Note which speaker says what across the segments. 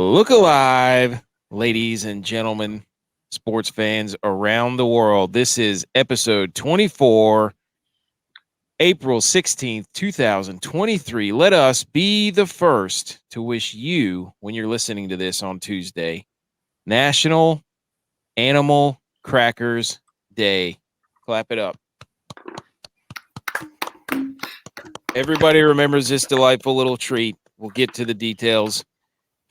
Speaker 1: Look alive, ladies and gentlemen, sports fans around the world. This is episode 24, April 16th, 2023. Let us be the first to wish you, when you're listening to this on Tuesday, National Animal Crackers Day. Clap it up. Everybody remembers this delightful little treat. We'll get to the details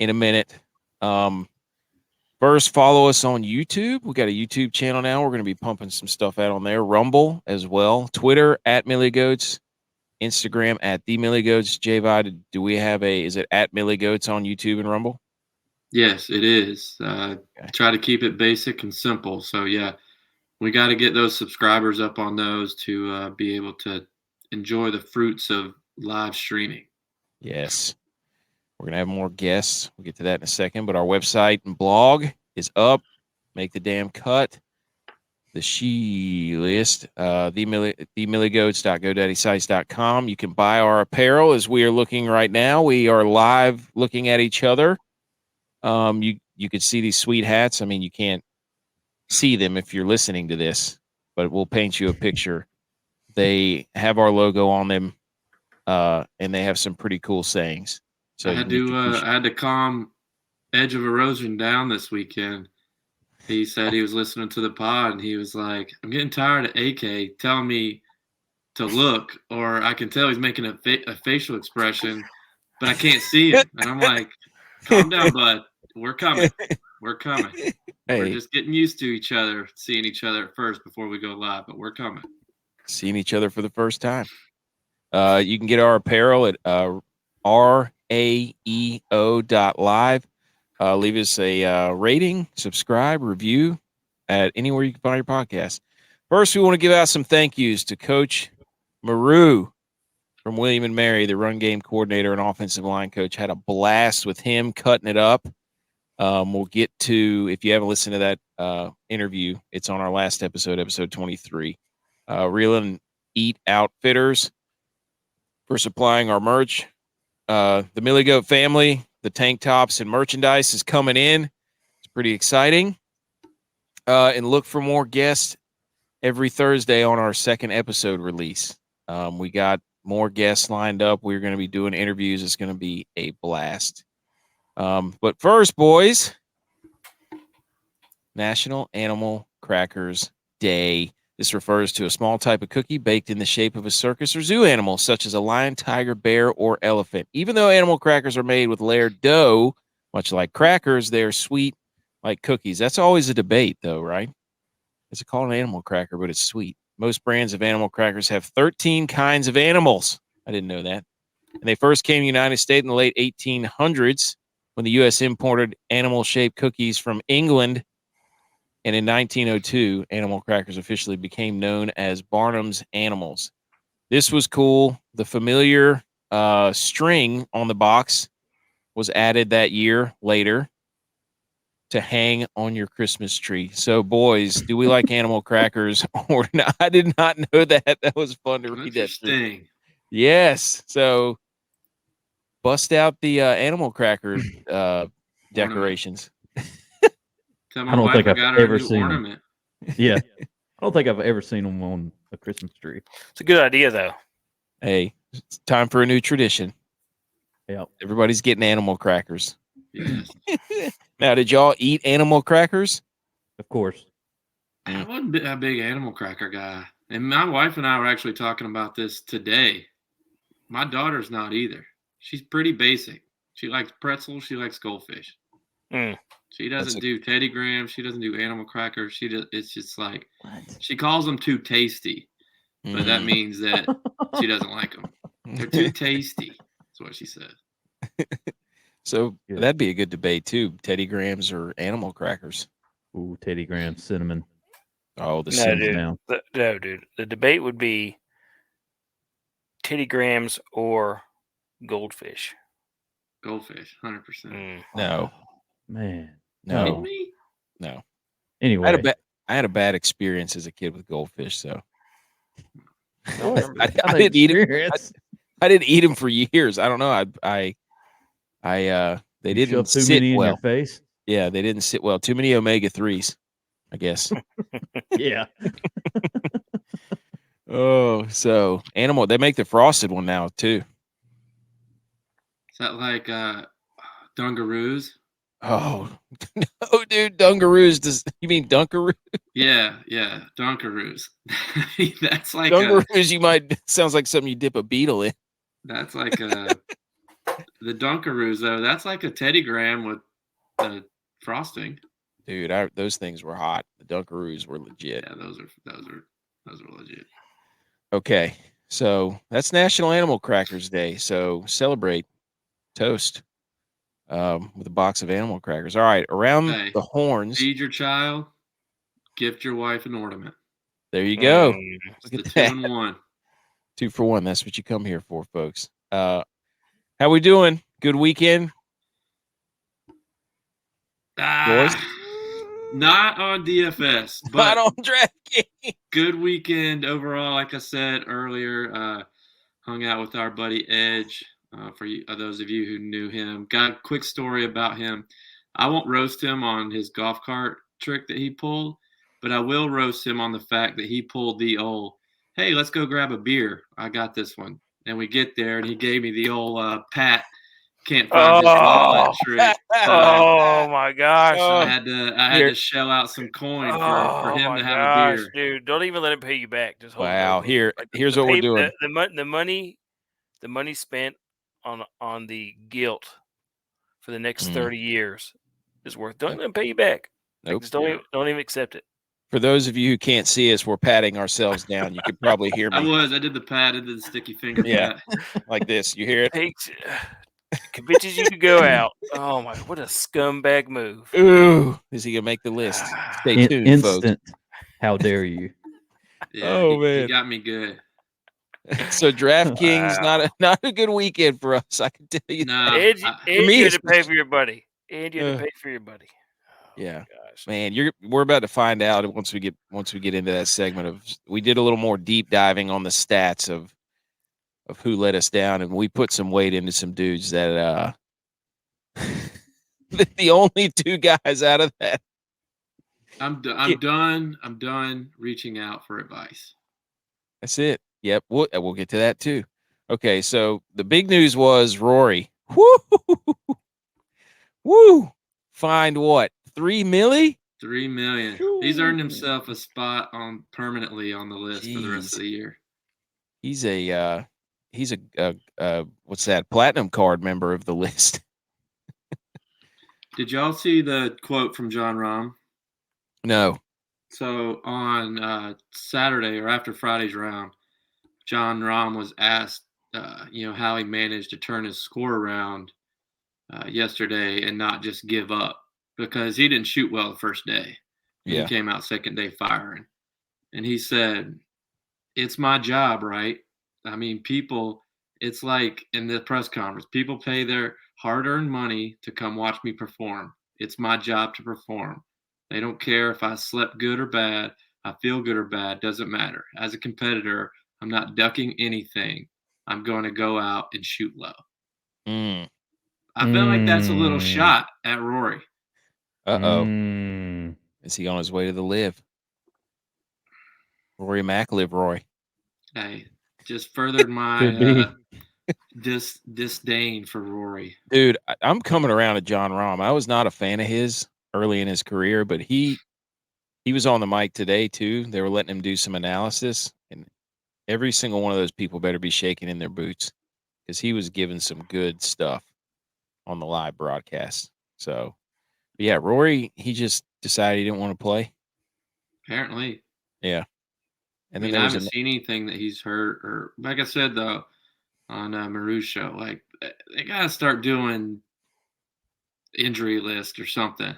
Speaker 1: in a minute. First, follow us on YouTube. We got a YouTube channel now. We're going to be pumping some stuff out on there. Rumble as well. Twitter at Milliegoats. Instagram at the Milliegoats. J-Vi, do we have is it at Milliegoats on YouTube and Rumble?
Speaker 2: Yes, it is. Okay. Try to keep it basic and simple. So, yeah, we got to get those subscribers up on those to be able to enjoy the fruits of live streaming.
Speaker 1: Yes. We're going to have more guests. We'll get to that in a second. But our website and blog is up. Make the damn cut. The she list, themilliegoats.godaddysites.com. You can buy our apparel as we are looking right now. We are live looking at each other. You could see these sweet hats. I mean, you can't see them if you're listening to this, but we'll paint you a picture. They have our logo on them, and they have some pretty cool sayings. So
Speaker 2: I had to calm Edge of Erosion down this weekend. He said he was listening to the pod, and he was like, I'm getting tired of AK telling me to look, or I can tell he's making a facial expression, but I can't see him. And I'm like, calm down, bud. We're coming. We're coming. Hey. We're just getting used to each other, seeing each other at first before we go live, but we're coming.
Speaker 1: Seeing each other for the first time. You can get our apparel at raeo.live. Leave us a rating, subscribe, review at anywhere you can find your podcast. First, we want to give out some thank yous to Coach Maru from William & Mary, the run game coordinator and offensive line coach. Had a blast with him cutting it up. We'll get to, if you haven't listened to that interview, it's on our last episode, episode 23. Reel and Eat Outfitters for supplying our merch. The Millie Goat family, the tank tops and merchandise is coming in. It's pretty exciting. And look for more guests every Thursday on our second episode release. We got more guests lined up. We're going to be doing interviews. It's going to be a blast. But first, boys, National Animal Crackers Day. This refers to a small type of cookie baked in the shape of a circus or zoo animal, such as a lion, tiger, bear, or elephant. Even though animal crackers are made with layered dough, much like crackers, they're sweet like cookies. That's always a debate, though, right? It's called an animal cracker, but it's sweet. Most brands of animal crackers have 13 kinds of animals. I didn't know that. And they first came to the United States in the late 1800s when the U.S. imported animal-shaped cookies from England. And in 1902, animal crackers officially became known as Barnum's Animals. This was cool. The familiar string on the box was added that year later to hang on your Christmas tree. So, boys, do we like animal crackers or not? I did not know that. That was fun to read that. Yes. So, bust out the animal cracker decorations.
Speaker 3: I don't think I've ever seen them. Yeah. I don't think I've ever seen them on a Christmas tree.
Speaker 4: It's a good idea, though.
Speaker 1: Hey, it's time for a new tradition.
Speaker 3: Yeah.
Speaker 1: Everybody's getting animal crackers.
Speaker 2: Yes.
Speaker 1: Now, did y'all eat animal crackers?
Speaker 3: Of course.
Speaker 2: I wasn't a big animal cracker guy. And my wife and I were actually talking about this today. My daughter's not either. She's pretty basic. She likes pretzels. She likes goldfish. She doesn't do Teddy Grahams. She doesn't do animal crackers. It's just like she calls them too tasty, but that means that she doesn't like them. They're too tasty. That's what she said.
Speaker 1: So that'd be a good debate too: Teddy Grahams or animal crackers.
Speaker 3: Ooh, Teddy Grahams, cinnamon.
Speaker 1: Oh, the cinnamon.
Speaker 4: No, dude. The debate would be Teddy Grahams or goldfish.
Speaker 2: Goldfish, 100%.
Speaker 1: No.
Speaker 3: Man,
Speaker 1: no.
Speaker 3: Anyway,
Speaker 1: I had a bad experience as a kid with goldfish, so
Speaker 3: I
Speaker 1: didn't eat it. I didn't eat them for years. I don't know. I They
Speaker 3: You
Speaker 1: didn't
Speaker 3: shove too
Speaker 1: sit
Speaker 3: many in
Speaker 1: well.
Speaker 3: your face.
Speaker 1: Yeah, they didn't sit well. Too many omega-3s, I guess.
Speaker 3: Yeah.
Speaker 1: Oh, so animal. They make the frosted one now too.
Speaker 2: Is that like Dungaroos?
Speaker 1: Oh no, dude, Dungaroos. You mean Dunkaroo?
Speaker 2: Yeah, Dunkaroos. That's like
Speaker 1: Dungaroos. You might sounds like something you dip a beetle in.
Speaker 2: That's like the Dunkaroos though. That's like a Teddy Graham with the frosting.
Speaker 1: Dude, those things were hot. The Dunkaroos were legit.
Speaker 2: Yeah, those are legit.
Speaker 1: Okay, so that's National Animal Crackers Day. So celebrate, toast, with a box of animal crackers. All right, around the horns.
Speaker 2: Feed your child, gift your wife an ornament.
Speaker 1: There you go.
Speaker 2: It's the 2-in-1.
Speaker 1: 2 for 1. That's what you come here for, folks. How we doing? Good weekend? Boys?
Speaker 2: Not on DFS, but
Speaker 1: not on DraftKings.
Speaker 2: Good weekend overall. Like I said earlier, hung out with our buddy Edge. For you, those of you who knew him, got a quick story about him. I won't roast him on his golf cart trick that he pulled, but I will roast him on the fact that he pulled the old, hey, let's go grab a beer. I got this one. And we get there, and he gave me the old Pat can't find his wallet trick. So,
Speaker 4: oh my gosh!
Speaker 2: I had to shell out some coin for him to have a beer.
Speaker 4: Dude, don't even let him pay you back. Just hold
Speaker 1: it. Here's what we're doing.
Speaker 4: The money spent on the guilt for the next 30 years is worth. Don't let him pay you back.
Speaker 1: Nope.
Speaker 4: Just don't even accept it.
Speaker 1: For those of you who can't see us, we're patting ourselves down. You could probably hear me.
Speaker 2: I did the pat. I did the sticky finger pat.
Speaker 1: Like this. You hear it?
Speaker 4: Bitches, you could go out. Oh my! What a scumbag move!
Speaker 1: Ooh, is he gonna make the list? Stay tuned, folks.
Speaker 3: How dare you?
Speaker 2: Yeah, man, he got me good.
Speaker 1: So DraftKings, not a good weekend for us. I can tell you.
Speaker 2: No,
Speaker 4: and you had to pay for your buddy. And you had to pay for your buddy.
Speaker 1: Yeah, man, we're about to find out once we get into that segment we did a little more deep diving on the stats of who let us down, and we put some weight into some dudes that the only 2 guys out of that.
Speaker 2: I'm done reaching out for advice.
Speaker 1: That's it. Yep, we'll get to that too. Okay, so the big news was Rory. Woo! Fined what? $3 million?
Speaker 2: $3 million. He's earned himself a spot permanently on the list for the rest of the year.
Speaker 1: He's a what's that? Platinum card member of the list.
Speaker 2: Did y'all see the quote from John Rahm?
Speaker 1: No.
Speaker 2: So on Saturday or after Friday's round, John Rahm was asked, how he managed to turn his score around yesterday and not just give up, because he didn't shoot well the first day. He came out second day firing. And he said, it's my job, right? I mean, it's like in the press conference, people pay their hard-earned money to come watch me perform. It's my job to perform. They don't care if I slept good or bad, I feel good or bad, doesn't matter. As a competitor, I'm not ducking anything. I'm going to go out and shoot low. I feel like that's a little shot at Rory.
Speaker 1: Uh-oh. Is he on his way to the live? Rory McLive Roy.
Speaker 2: Hey, just furthered my disdain for Rory.
Speaker 1: Dude, I'm coming around to John Rahm. I was not a fan of his early in his career, but he was on the mic today too. They were letting him do some analysis, and every single one of those people better be shaking in their boots, because he was giving some good stuff on the live broadcast. So, yeah, Rory, he just decided he didn't want to play.
Speaker 2: Apparently.
Speaker 1: Yeah.
Speaker 2: And I haven't seen anything that he's hurt, or like I said though on Maru's show, like they gotta start doing injury list or something.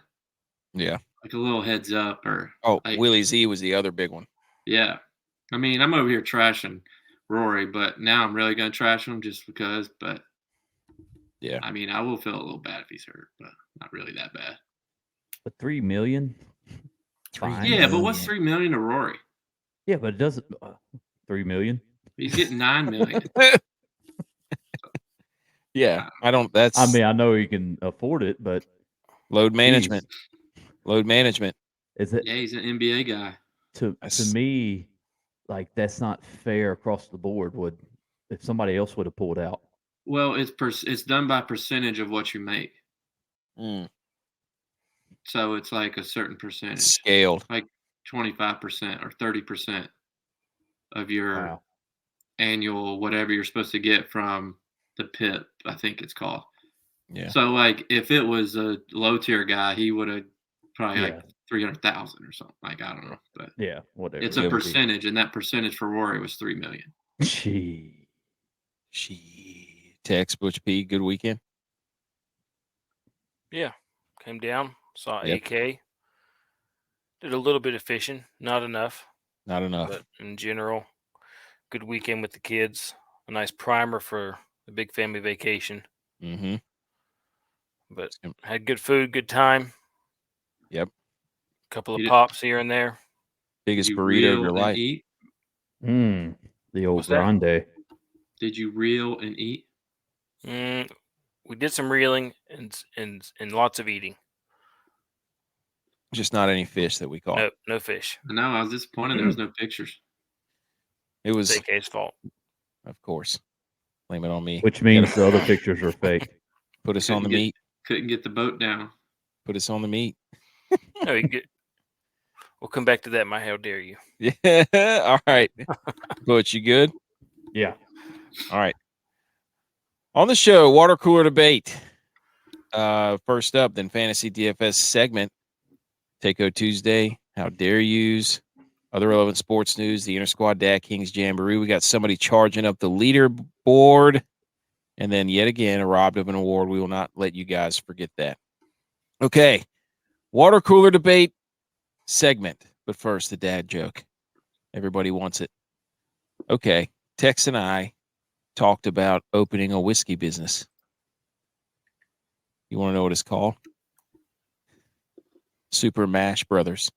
Speaker 1: Yeah,
Speaker 2: like a little heads up, or
Speaker 1: Willie Z was the other big one.
Speaker 2: Yeah, I mean, I'm over here trashing Rory, but now I'm really gonna trash him just because. But
Speaker 1: yeah,
Speaker 2: I mean, I will feel a little bad if he's hurt, but not really that bad.
Speaker 3: But $3 million.
Speaker 2: Yeah, but what's $3 million to Rory?
Speaker 3: Yeah, but it doesn't. $3 million.
Speaker 2: He's getting $9 million.
Speaker 1: Yeah, I don't. That's.
Speaker 3: I mean, I know you can afford it, but
Speaker 1: load management. Load management.
Speaker 3: Is it?
Speaker 2: Yeah, he's an NBA guy.
Speaker 3: To me, like that's not fair across the board. If somebody else would have pulled out?
Speaker 2: Well, it's done by percentage of what you make. So it's like a certain percentage.
Speaker 1: Scaled.
Speaker 2: Like 25% or 30% of your annual whatever you're supposed to get from the PIP, I think it's called.
Speaker 1: Yeah.
Speaker 2: So like if it was a low tier guy, he would have probably like 300,000 or something. Like I don't know, but
Speaker 3: yeah, whatever.
Speaker 2: It's a percentage, and that percentage for Rory was 3 million.
Speaker 3: She
Speaker 1: Tex Butch P. Good weekend.
Speaker 4: Yeah, came down, saw AK. Did a little bit of fishing, not enough.
Speaker 1: Not enough.
Speaker 4: But in general, good weekend with the kids. A nice primer for the big family vacation.
Speaker 1: Mm-hmm.
Speaker 4: But had good food, good time.
Speaker 1: Yep.
Speaker 4: Couple of pops here and there.
Speaker 1: Biggest burrito of your life.
Speaker 2: Eat?
Speaker 3: The old grande.
Speaker 2: Did you reel and eat?
Speaker 4: We did some reeling and lots of eating.
Speaker 1: Just not any fish that we caught.
Speaker 4: No fish.
Speaker 2: No, I was disappointed there was no pictures.
Speaker 1: It was
Speaker 4: AK's fault.
Speaker 1: Of course. Blame it on me.
Speaker 3: Which means the other pictures are fake.
Speaker 1: Put us on the meat.
Speaker 2: Couldn't get the boat down.
Speaker 1: Put us on the meat.
Speaker 4: No, we'll come back to that. How dare you?
Speaker 1: Yeah. All right. Butch, you good?
Speaker 3: Yeah.
Speaker 1: All right. On the show, water cooler debate. First up, then fantasy DFS segment. Takeo Tuesday. How dare yous? Other relevant sports news. The Intersquad Dad-Kings Jamboree. We got somebody charging up the leaderboard. And then yet again, robbed of an award. We will not let you guys forget that. Okay. Water cooler debate segment. But first, the dad joke. Everybody wants it. Okay. Tex and I talked about opening a whiskey business. You want to know what it's called? Super Mash Brothers.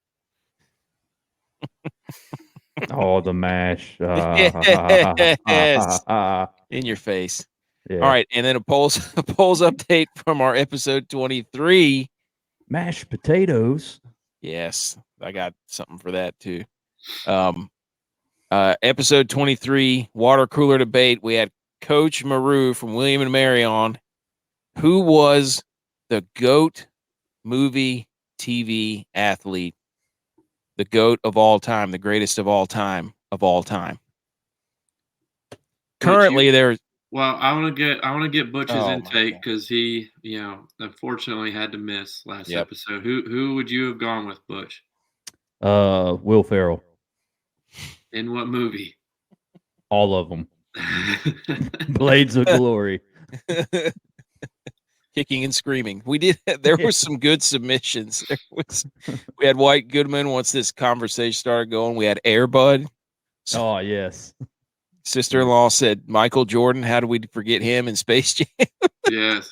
Speaker 3: Oh, the mash.
Speaker 1: Yes. In your face.
Speaker 3: Yeah.
Speaker 1: All right. And then a polls update from our episode 23.
Speaker 3: Mashed potatoes.
Speaker 1: Yes. I got something for that too. Episode 23, water cooler debate. We had Coach Maru from William and Mary on. Who was the GOAT movie TV athlete? The GOAT of all time, the greatest of all time. Currently, there's.
Speaker 2: Well, I want to get Butch's intake because he, unfortunately had to miss last episode. Who would you have gone with, Butch?
Speaker 3: Will Ferrell.
Speaker 2: In what movie?
Speaker 3: All of them. Blades of Glory.
Speaker 1: Kicking and screaming. There were some good submissions. We had White Goodman once this conversation started going. We had Airbud.
Speaker 3: Oh, yes.
Speaker 1: Sister-in-law said Michael Jordan. How do we forget him in Space Jam?
Speaker 2: Yes.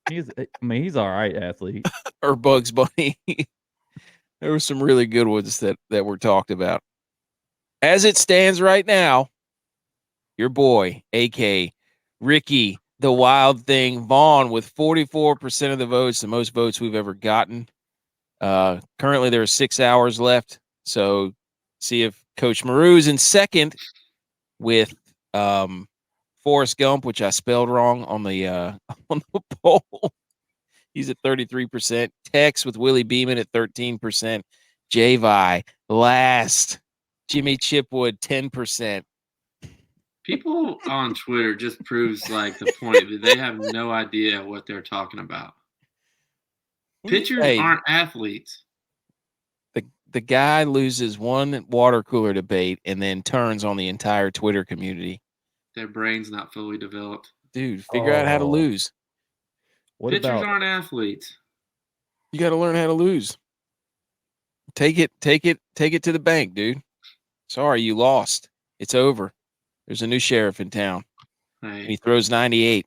Speaker 3: He's all right athlete.
Speaker 1: Or Bugs Bunny. There were some really good ones that were talked about. As it stands right now, your boy, AK, Ricky, the Wild Thing, Vaughn, with 44% of the votes, the most votes we've ever gotten. Currently, there are 6 hours left. So see if Coach Maru's in second with Forrest Gump, which I spelled wrong on the poll. He's at 33%. Tex with Willie Beeman at 13%. J-Vi last. Jimmy Chipwood 10%.
Speaker 2: People on Twitter just proves like the point that they have no idea what they're talking about. Pitchers aren't athletes.
Speaker 1: The guy loses one water cooler debate and then turns on the entire Twitter community.
Speaker 2: Their brain's not fully developed.
Speaker 1: Dude, figure out how to lose.
Speaker 2: Pitchers aren't athletes.
Speaker 1: You got to learn how to lose. Take it to the bank, dude. Sorry, you lost. It's over. There's a new sheriff in town.
Speaker 2: Hey.
Speaker 1: He throws 98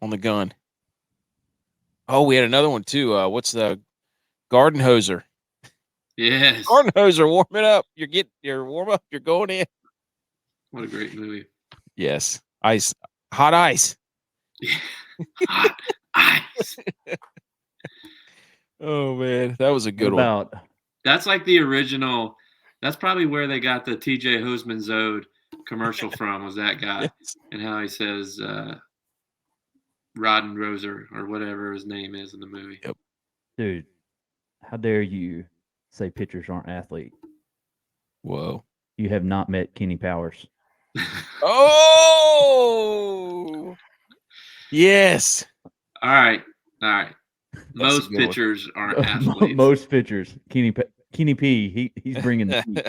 Speaker 1: on the gun. Oh, we had another one too. What's the Garden Hoser?
Speaker 2: Yes.
Speaker 1: Garden Hoser, warm it up. You're warm up. You're going in.
Speaker 2: What a great movie.
Speaker 1: Yes. Hot ice.
Speaker 2: Yeah. Hot ice.
Speaker 1: Oh man, that was a good one.
Speaker 2: That's like the original. That's probably where they got the TJ Hosman Zode commercial from. Was that guy
Speaker 1: Yes.
Speaker 2: and how he says Roddenroser or whatever his name is in the movie.
Speaker 1: Yep.
Speaker 3: Dude, how dare you say pitchers aren't athletes?
Speaker 1: Whoa.
Speaker 3: You have not met Kenny Powers.
Speaker 1: Oh, yes.
Speaker 2: All right. Most pitchers aren't athletes.
Speaker 3: Most pitchers. Kenny P. He's bringing the heat.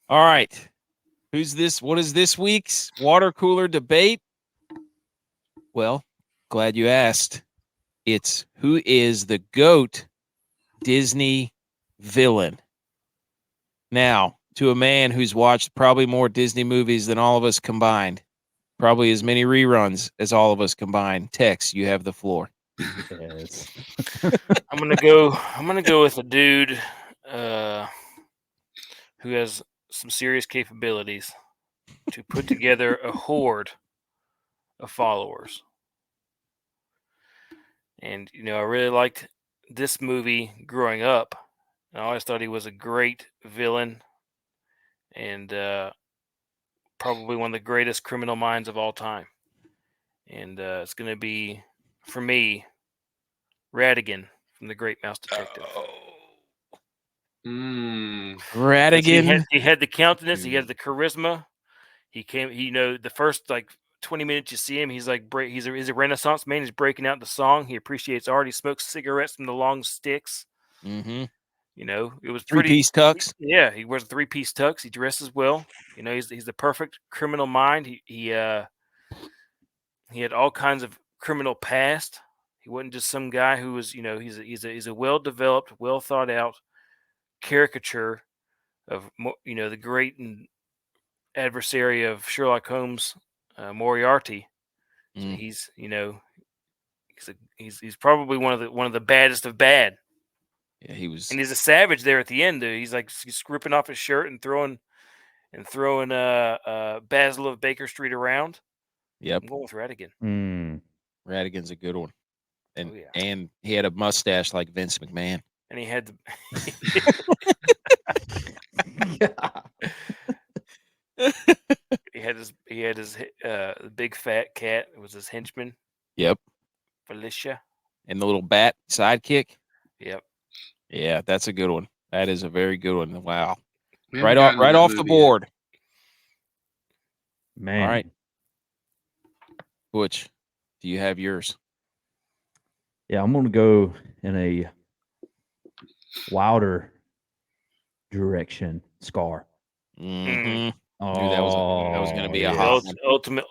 Speaker 1: All right. Who's this? What is this week's water cooler debate? Well, glad you asked. It's who is the GOAT Disney villain? Now, to a man who's watched probably more Disney movies than all of us combined, probably as many reruns as all of us combined. Tex, you have the floor.
Speaker 3: Yes.
Speaker 4: I'm gonna go with a dude who has some serious capabilities to put together a horde of followers. And I really liked this movie growing up. I always thought he was a great villain and probably one of the greatest criminal minds of all time. And it's going to be, for me, Ratigan from The Great Mouse Detective.
Speaker 1: Ratigan.
Speaker 4: He had the countenance. He had the charisma. He came. The first 20 minutes you see him, he's a Renaissance man. He's breaking out the song. He appreciates art. He smokes cigarettes from the long sticks.
Speaker 1: Mm-hmm.
Speaker 4: It was
Speaker 1: three-piece tux.
Speaker 4: Yeah, he wears a three-piece tux. He dresses well. He's the perfect criminal mind. He had all kinds of criminal past. He wasn't just some guy who was, he's a well-developed, well-thought-out caricature of, the great adversary of Sherlock Holmes, Moriarty. So he's probably one of the baddest of bad.
Speaker 1: Yeah, he was,
Speaker 4: and he's a savage there at the end. He's ripping off his shirt and throwing Basil of Baker Street around.
Speaker 1: Yep,
Speaker 4: I'm going with Ratigan.
Speaker 1: Ratigan's a good one, and and he had a mustache like Vince McMahon,
Speaker 4: and he had the. He had his big fat cat. It was his henchman.
Speaker 1: Yep.
Speaker 4: Felicia.
Speaker 1: And the little bat sidekick.
Speaker 4: Yep.
Speaker 1: Yeah, that's a good one. That is a very good one. Wow. Right off the board.
Speaker 3: Man.
Speaker 1: All right. Butch, do you have yours?
Speaker 3: Yeah, I'm going to go in a wilder direction. Scar.
Speaker 1: Mm-hmm.
Speaker 3: Oh,
Speaker 1: that was going to be a hot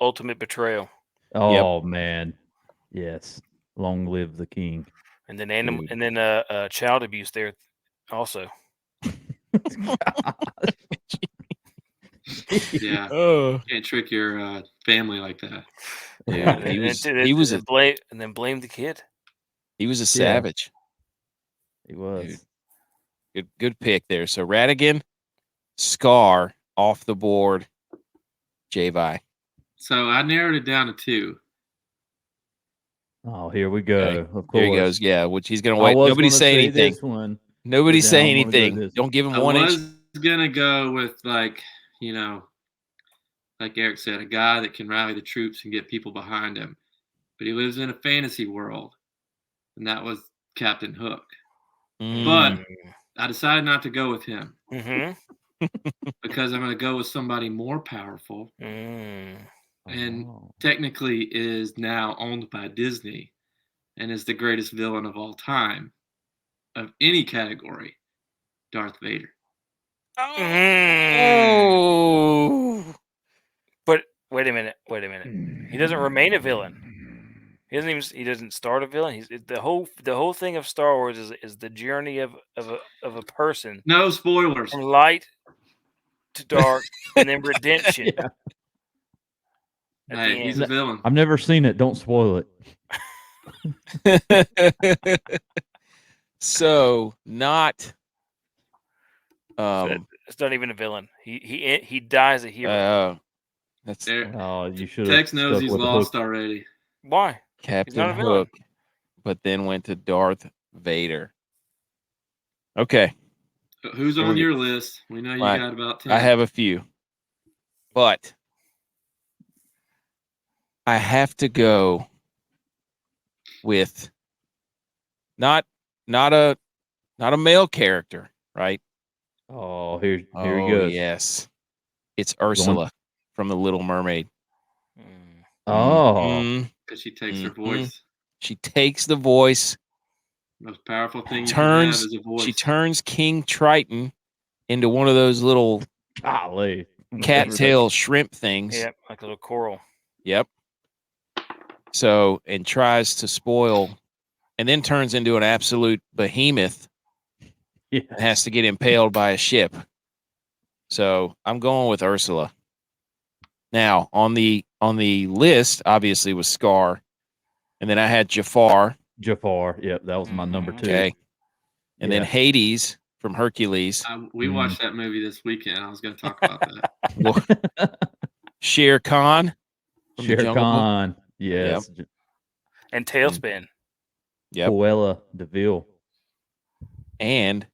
Speaker 4: ultimate betrayal.
Speaker 3: Oh man, yes. Long live the king.
Speaker 4: And then child abuse there, also.
Speaker 2: Yeah. Can't trick your family like that.
Speaker 1: Yeah, blame
Speaker 4: the kid.
Speaker 1: He was a savage.
Speaker 3: He was.
Speaker 1: Good pick there. So Ratigan, Scar off the board. J-Vi.
Speaker 2: So I narrowed it down to 2.
Speaker 3: Oh, here we go.
Speaker 1: Okay.
Speaker 3: Of course.
Speaker 1: Here he goes. Yeah, which he's going to wait. Nobody say anything. Nobody say anything. Don't give him one inch.
Speaker 2: I was going to go with like Eric said, a guy that can rally the troops and get people behind him. But he lives in a fantasy world, and that was Captain Hook. But I decided not to go with him because I'm going to go with somebody more powerful and technically is now owned by Disney and is the greatest villain of all time of any category, Darth Vader.
Speaker 4: Oh. But wait a minute. He doesn't remain a villain. He doesn't start a villain. He's the whole thing of Star Wars is the journey of a person.
Speaker 2: No spoilers.
Speaker 4: From light to dark and then redemption.
Speaker 2: Hey, he's a villain.
Speaker 3: I've never seen it. Don't spoil
Speaker 1: it. So not.
Speaker 4: It's not even a villain. He dies a hero.
Speaker 1: That's
Speaker 3: you should.
Speaker 2: Tex knows he's lost already.
Speaker 4: Why?
Speaker 1: Captain Hook, but then went to Darth Vader. Okay.
Speaker 2: Who's on your list? We know you got about 10.
Speaker 1: I have a few, but I have to go with not a male character, right?
Speaker 3: Oh, here he goes.
Speaker 1: Yes, it's Ursula from The Little Mermaid.
Speaker 3: Oh,
Speaker 2: because she takes her voice.
Speaker 1: She takes the voice.
Speaker 2: Most powerful thing you can have is a voice.
Speaker 1: She turns King Triton into one of those little cattail shrimp things.
Speaker 4: Yep, like a little coral.
Speaker 1: Yep. So, and tries to spoil, and then turns into an absolute behemoth.
Speaker 3: Yes.
Speaker 1: And has to get impaled by a ship. So I'm going with Ursula. Now on the list, obviously, was Scar, and then I had Jafar.
Speaker 3: Jafar, yeah, that was my number 2.
Speaker 1: Okay. And then Hades from Hercules.
Speaker 2: We watched that movie this weekend. I was going to talk about that.
Speaker 1: Shere Khan.
Speaker 3: Shere Khan, yes.
Speaker 4: Yep. And Tailspin.
Speaker 1: Yep.
Speaker 3: Cruella DeVille.
Speaker 1: And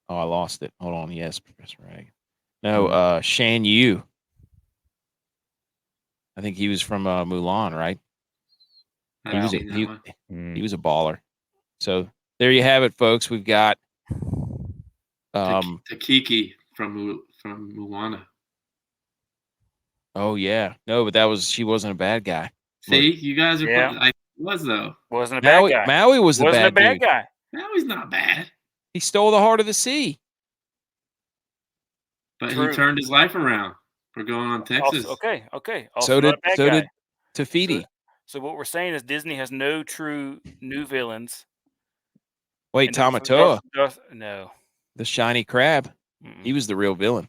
Speaker 1: I lost it. Hold on. Yes, Professor Rag. No, Shan Yu. I think he was from Mulan, right? He was a baller. So there you have it, folks. We've got
Speaker 2: Takiki from Moana.
Speaker 1: Oh yeah, no, but she wasn't a bad guy.
Speaker 2: See, you guys are. I was though.
Speaker 4: Wasn't a bad guy.
Speaker 1: Maui was
Speaker 4: wasn't
Speaker 1: a bad
Speaker 4: guy.
Speaker 2: Maui's not bad.
Speaker 1: He stole the heart of the sea.
Speaker 2: But he turned his life around for going on Texas.
Speaker 4: Okay.
Speaker 1: Also so did Tafiti.
Speaker 4: So what we're saying is Disney has no true new villains.
Speaker 1: Wait, Tamatoa.
Speaker 4: No.
Speaker 1: The shiny crab. He was the real villain.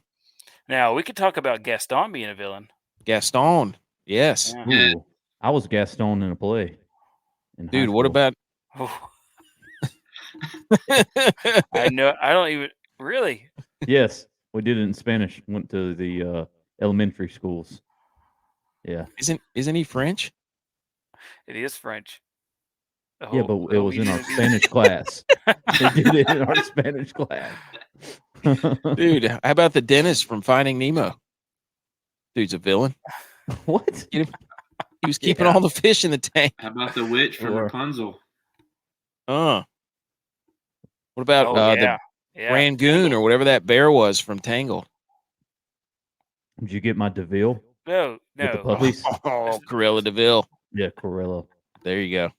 Speaker 4: Now, we could talk about Gaston being a villain.
Speaker 1: Gaston, yes.
Speaker 3: Yeah. Ooh, I was Gaston in a play.
Speaker 1: Dude, what about...
Speaker 4: I don't even... Really?
Speaker 3: Yes, we did it in Spanish. Went to the elementary schools. Yeah.
Speaker 1: Isn't he French?
Speaker 4: It is French.
Speaker 3: Yeah, but it was in our Spanish class. They did it in our Spanish class.
Speaker 1: Dude, how about the dentist from Finding Nemo? Dude's a villain.
Speaker 3: What?
Speaker 1: He was keeping all the fish in the tank.
Speaker 2: How about the witch from Rapunzel?
Speaker 1: What about the Rangoon or whatever that bear was from Tangled?
Speaker 3: Did you get my DeVille?
Speaker 4: No.
Speaker 3: With the puppies?
Speaker 1: Cruella DeVille.
Speaker 3: Yeah, Cruella.
Speaker 1: There you go.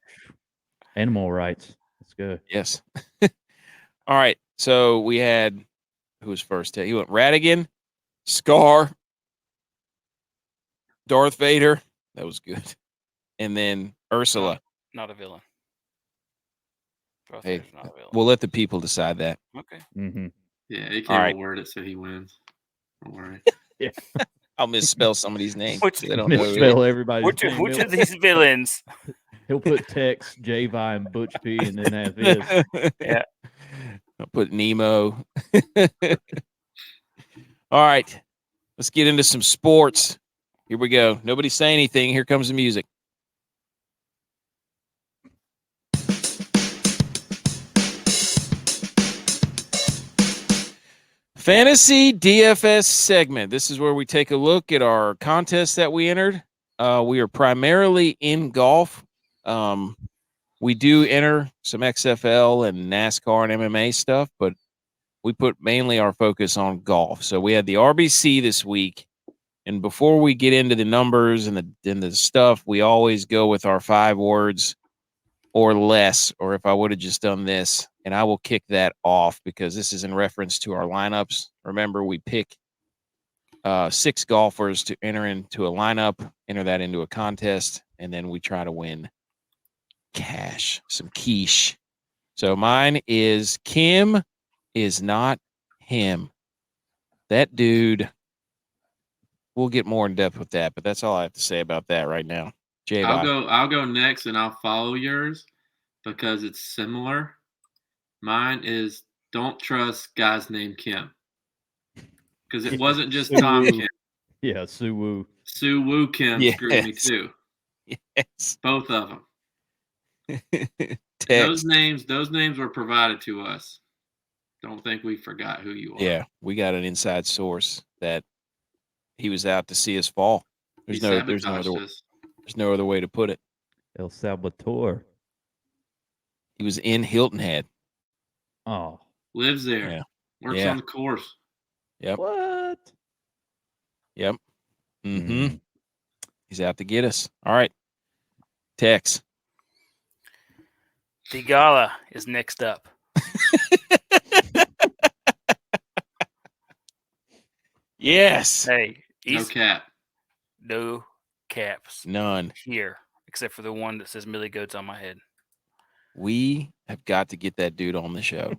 Speaker 3: Animal rights. Let's go.
Speaker 1: Yes. All right. So we had, who was first? He went Ratigan, Scar, Darth Vader. That was good. And then Ursula.
Speaker 4: Not a villain. Darth
Speaker 1: Hey,
Speaker 4: Vader's not a villain.
Speaker 1: We'll let the people decide that.
Speaker 4: Okay.
Speaker 3: Mm-hmm.
Speaker 2: Yeah, he can't word it so he wins. Don't worry.
Speaker 3: Yeah.
Speaker 1: I'll misspell somebody's name.
Speaker 3: They don't misspell everybody's name.
Speaker 4: Which of these villains?
Speaker 3: He'll put Tex, J-Vi, and Butch P, and then have his.
Speaker 1: Yeah. I'll put Nemo. All right. Let's get into some sports. Here we go. Nobody say anything. Here comes the music. Fantasy DFS segment. This is where we take a look at our contests that we entered. We are primarily in golf. We do enter some XFL and NASCAR and MMA stuff, but we put mainly our focus on golf. So we had the RBC this week. And before we get into the numbers and the stuff, we always go with our 5 words or less, or if I would have just done this. And I will kick that off because this is in reference to our lineups. Remember, we pick 6 golfers to enter into a lineup, enter that into a contest, and then we try to win cash, some quiche. So mine is Kim is not him. That dude, we'll get more in depth with that, but that's all I have to say about that right now. Jay,
Speaker 2: I'll go next and I'll follow yours because it's similar. Mine is don't trust guys named Kim. Because it wasn't just Tom Kim.
Speaker 3: Yeah, Suwoo.
Speaker 2: Suwoo Kim screwed me too.
Speaker 1: Yes.
Speaker 2: Both of them.
Speaker 1: Text.
Speaker 2: Those names were provided to us. Don't think we forgot who you are.
Speaker 1: Yeah, we got an inside source that he was out to see us fall. There's no other way to put it.
Speaker 3: El Salvatore.
Speaker 1: He was in Hilton Head.
Speaker 3: Oh.
Speaker 2: Lives there.
Speaker 1: Yeah.
Speaker 2: Works on the course.
Speaker 1: Yep.
Speaker 3: What?
Speaker 1: Yep. Mm-hmm. He's out to get us. All right. Tex.
Speaker 4: The Gala is next up.
Speaker 1: Yes.
Speaker 4: Hey,
Speaker 2: no cap.
Speaker 4: No caps.
Speaker 1: None.
Speaker 4: Here, except for the one that says Millie Goats on my head.
Speaker 1: We have got to get that dude on the show.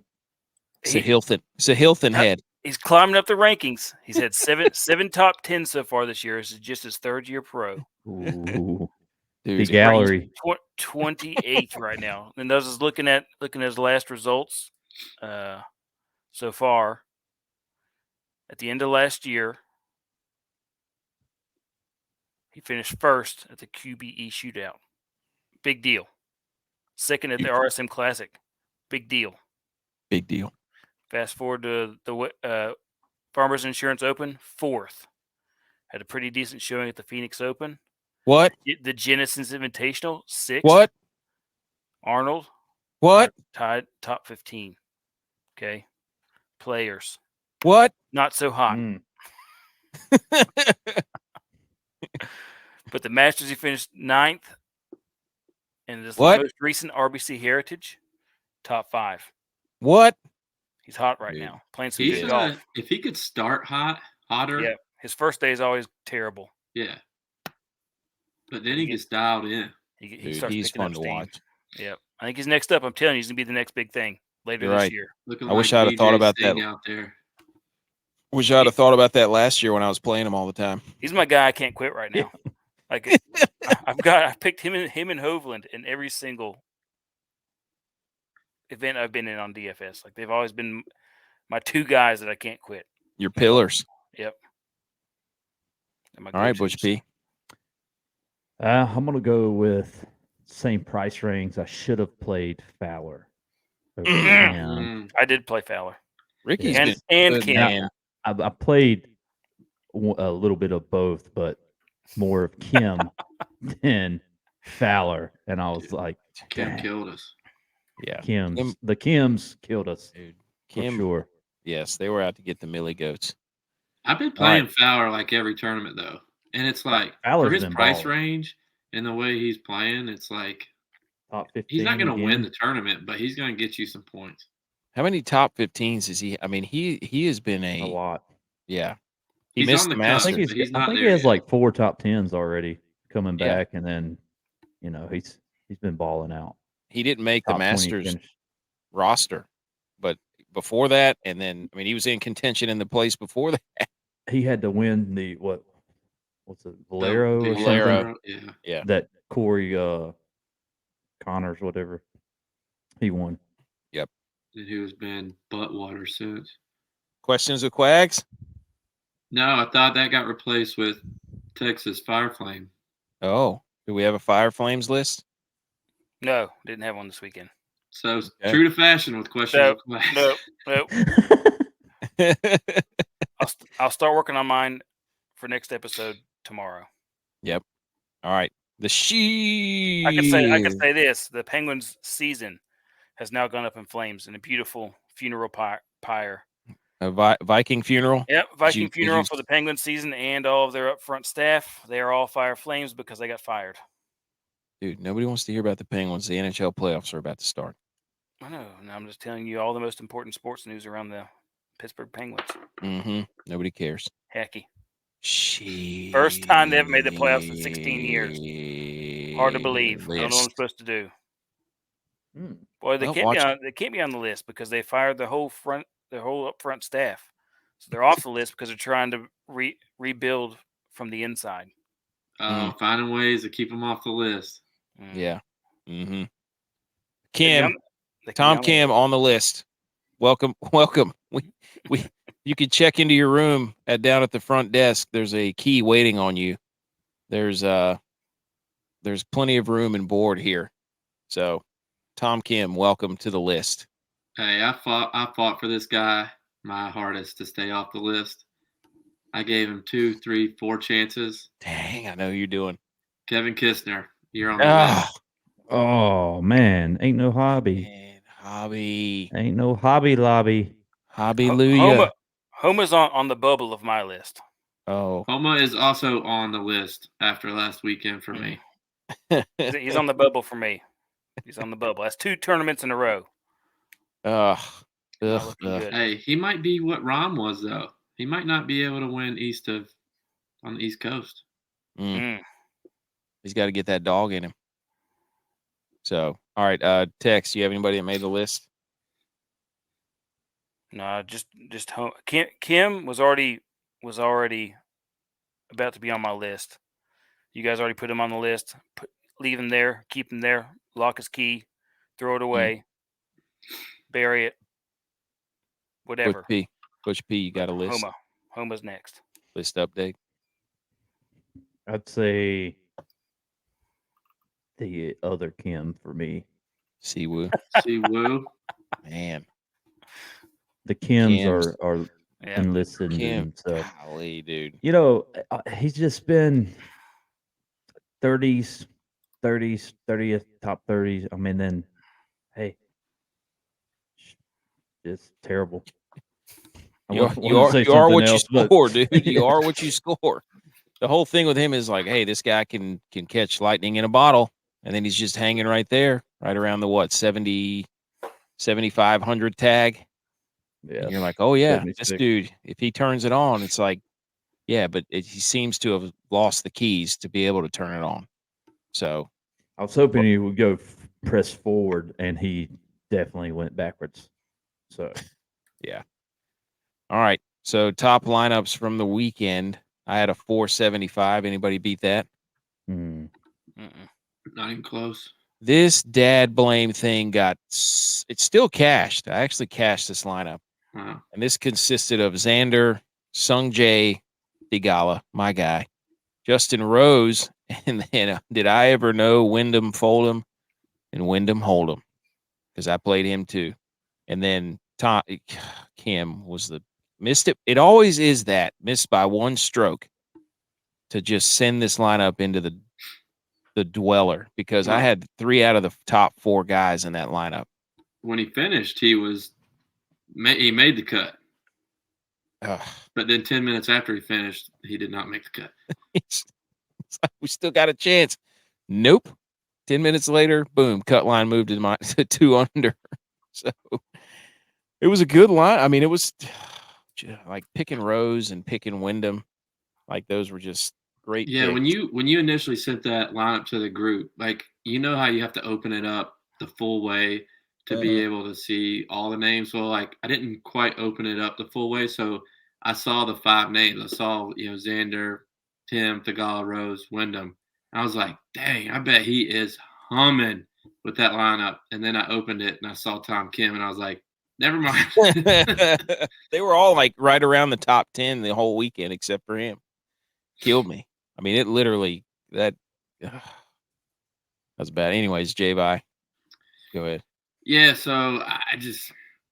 Speaker 1: It's a Hilton Head.
Speaker 4: He's climbing up the rankings. He's had seven top 10 so far this year. This is just his third year pro.
Speaker 3: Ooh.
Speaker 1: Dude,
Speaker 3: the gallery.
Speaker 4: 28th right now. And those is looking at his last results so far. At the end of last year, he finished first at the QBE shootout. Big deal. Second at the RSM Classic. Big deal.
Speaker 1: Big deal.
Speaker 4: Fast forward to the Farmers Insurance Open, 4th. Had a pretty decent showing at the Phoenix Open.
Speaker 1: What?
Speaker 4: The Genesis Invitational, 6th.
Speaker 1: What?
Speaker 4: Arnold.
Speaker 1: What?
Speaker 4: Tied top 15. Okay. Players.
Speaker 1: What?
Speaker 4: Not so hot. But the Masters, he finished 9th. And this most recent RBC Heritage, top 5.
Speaker 1: What?
Speaker 4: He's hot right now. Playing some good golf.
Speaker 2: If he could start hotter.
Speaker 4: Yeah. His first day is always terrible.
Speaker 2: Yeah. But then he gets dialed in.
Speaker 4: He starts
Speaker 1: he's
Speaker 4: picking
Speaker 1: fun
Speaker 4: up
Speaker 1: to
Speaker 4: steam.
Speaker 1: watch.
Speaker 4: Yep. I think he's next up. I'm telling you, he's going to be the next big thing later this year.
Speaker 1: I wish I'd have thought about that.
Speaker 2: Out there.
Speaker 1: Wish I'd have thought about that last year when I was playing him all the time.
Speaker 4: He's my guy I can't quit right now. Like I picked him and Hovland in every single event I've been in on DFS. Like they've always been my two guys that I can't quit.
Speaker 1: Your pillars.
Speaker 4: Yep.
Speaker 1: All right, Butch P.
Speaker 3: I'm gonna go with same price range. I should have played Fowler.
Speaker 4: I did play Fowler.
Speaker 1: Ricky's
Speaker 4: and Kim.
Speaker 3: I played a little bit of both, but more of Kim than Fowler, and I was like,
Speaker 2: Kim killed us.
Speaker 1: Yeah,
Speaker 3: the Kims killed us.
Speaker 1: Dude,
Speaker 3: Kim, for sure.
Speaker 1: Yes, they were out to get the Millie Goats.
Speaker 2: I've been playing Fowler like every tournament though, and it's like for his price range and the way he's playing, it's like
Speaker 3: top 15.
Speaker 2: He's not going to win the tournament, but he's going to get you some points.
Speaker 1: How many top 15s is he? I mean, he has been a
Speaker 3: lot.
Speaker 1: Yeah,
Speaker 2: he missed the Masters.
Speaker 3: I think he has like 4 top 10s already coming back, and then he's been balling out.
Speaker 1: He didn't make the Masters roster, but before that, and then I mean, he was in contention in the place before that.
Speaker 3: He had to win the what's it, Valero or
Speaker 1: Valero.
Speaker 3: something?
Speaker 1: Yeah.
Speaker 3: That Corey Connors, whatever, he won.
Speaker 2: Yep. And he has been butt water since.
Speaker 1: Questions of Quags?
Speaker 2: No, I thought that got replaced with Texas Fire Flame.
Speaker 1: Oh, do we have a Fire Flames list?
Speaker 4: No, didn't have one this weekend.
Speaker 2: So true to fashion with questions of Quags.
Speaker 4: Nope. I'll start working on mine for next episode tomorrow.
Speaker 1: Yep. All right. The she.
Speaker 4: I could say this: the Penguins' season has now gone up in flames in a beautiful funeral pyre.
Speaker 1: A Viking funeral.
Speaker 4: Yep, Viking funeral for the Penguins season and all of their upfront staff. They are all fire flames because they got fired.
Speaker 1: Dude, nobody wants to hear about the Penguins. The NHL playoffs are about to start.
Speaker 4: I know. And I'm just telling you all the most important sports news around the Pittsburgh Penguins.
Speaker 1: Mm-hmm. Nobody cares.
Speaker 4: Hecky.
Speaker 1: She.
Speaker 4: First time they haven't made the playoffs in 16 years. Hard to believe. I don't know what I'm supposed to do. Boy, they can't be on the list because they fired their whole upfront staff. So they're off the list because they're trying to rebuild from the inside.
Speaker 2: Finding ways to keep them off the list.
Speaker 1: Yeah. Mm-hmm. Kim, Tom Kim on the list. Welcome. We You could check into your room down at the front desk. There's a key waiting on you. There's plenty of room and board here. So, Tom Kim, welcome to the list.
Speaker 2: Hey, I fought for this guy my hardest to stay off the list. I gave him 2, 3, 4 chances.
Speaker 1: Dang, I know who you're doing.
Speaker 2: Kevin Kistner, you're on the list.
Speaker 3: Oh man, ain't no hobby.
Speaker 1: Man, hobby.
Speaker 3: Ain't no hobby lobby.
Speaker 1: Hallelujah.
Speaker 4: Homa's on the bubble of my list.
Speaker 1: Oh.
Speaker 2: Homa is also on the list after last weekend for me.
Speaker 4: He's on the bubble for me. He's on the bubble. That's 2 tournaments in a row.
Speaker 1: Ugh.
Speaker 4: Not looking
Speaker 1: Ugh.
Speaker 4: good.
Speaker 2: Hey, he might be what Rom was though. He might not be able to win on the East Coast.
Speaker 1: He's got to get that dog in him. So, all right, Tex, you have anybody that made the list?
Speaker 4: No, just Kim was already about to be on my list. You guys already put him on the list. Leave him there, keep him there, lock his key, throw it away, bury it, whatever.
Speaker 1: Coach P, you got a list?
Speaker 4: Homa's next.
Speaker 1: List update.
Speaker 3: I'd say the other Kim for me.
Speaker 1: Siwoo.
Speaker 2: Siwoo.
Speaker 1: Man.
Speaker 3: The Kims are enlisted
Speaker 1: Kim.
Speaker 3: and stuff.
Speaker 1: Golly, dude.
Speaker 3: You know, he's just been 30th, top 30s. I mean, then, hey, it's terrible.
Speaker 1: You are what you score, dude. You are what you score. The whole thing with him is like, hey, this guy can catch lightning in a bottle, and then he's just hanging right there, right around the 7,500 tag.
Speaker 3: Yeah,
Speaker 1: and you're like, oh yeah,
Speaker 3: 76.
Speaker 1: this dude, if he turns it on, it's like, yeah, but he seems to have lost the keys to be able to turn it on. So
Speaker 3: I was hoping he would go press forward, and he definitely went backwards. So
Speaker 1: yeah. All right. So top lineups from the weekend. I had a 475. Anybody beat that?
Speaker 2: Not even close.
Speaker 1: This dad blame thing it's still cashed. I actually cashed this lineup.
Speaker 2: Wow.
Speaker 1: And this consisted of Xander, Sung Jae, Digala, my guy, Justin Rose, and then did I ever know Wyndham Fold'em and Wyndham Hold'em? Because I played him too. And then Kim was missed it. It always is that missed by one stroke to just send this lineup into the dweller, because I had 3 out of the top 4 guys in that lineup.
Speaker 2: When he finished, he made the cut. But then 10 minutes after he finished, he did not make the cut.
Speaker 1: It's like we still got a chance. Nope. 10 minutes later, boom, cut line moved to 2 under. So it was a good line. I mean, it was like picking Rose and picking Wyndham. Like those were just great.
Speaker 2: Yeah,
Speaker 1: picks.
Speaker 2: when you initially sent that lineup to the group, like, you know how you have to open it up the full way to be able to see all the names. Well, like, I didn't quite open it up the full way, so I saw the 5 names. I saw, Xander, Tim, Tagala, Rose, Wyndham. I was like, dang, I bet he is humming with that lineup. And then I opened it and I saw Tom Kim, and I was like, never mind.
Speaker 1: They were all like right around the top 10 the whole weekend except for him. Killed me. I mean, it literally that's bad. Anyways, J-Bye, go ahead.
Speaker 2: Yeah, so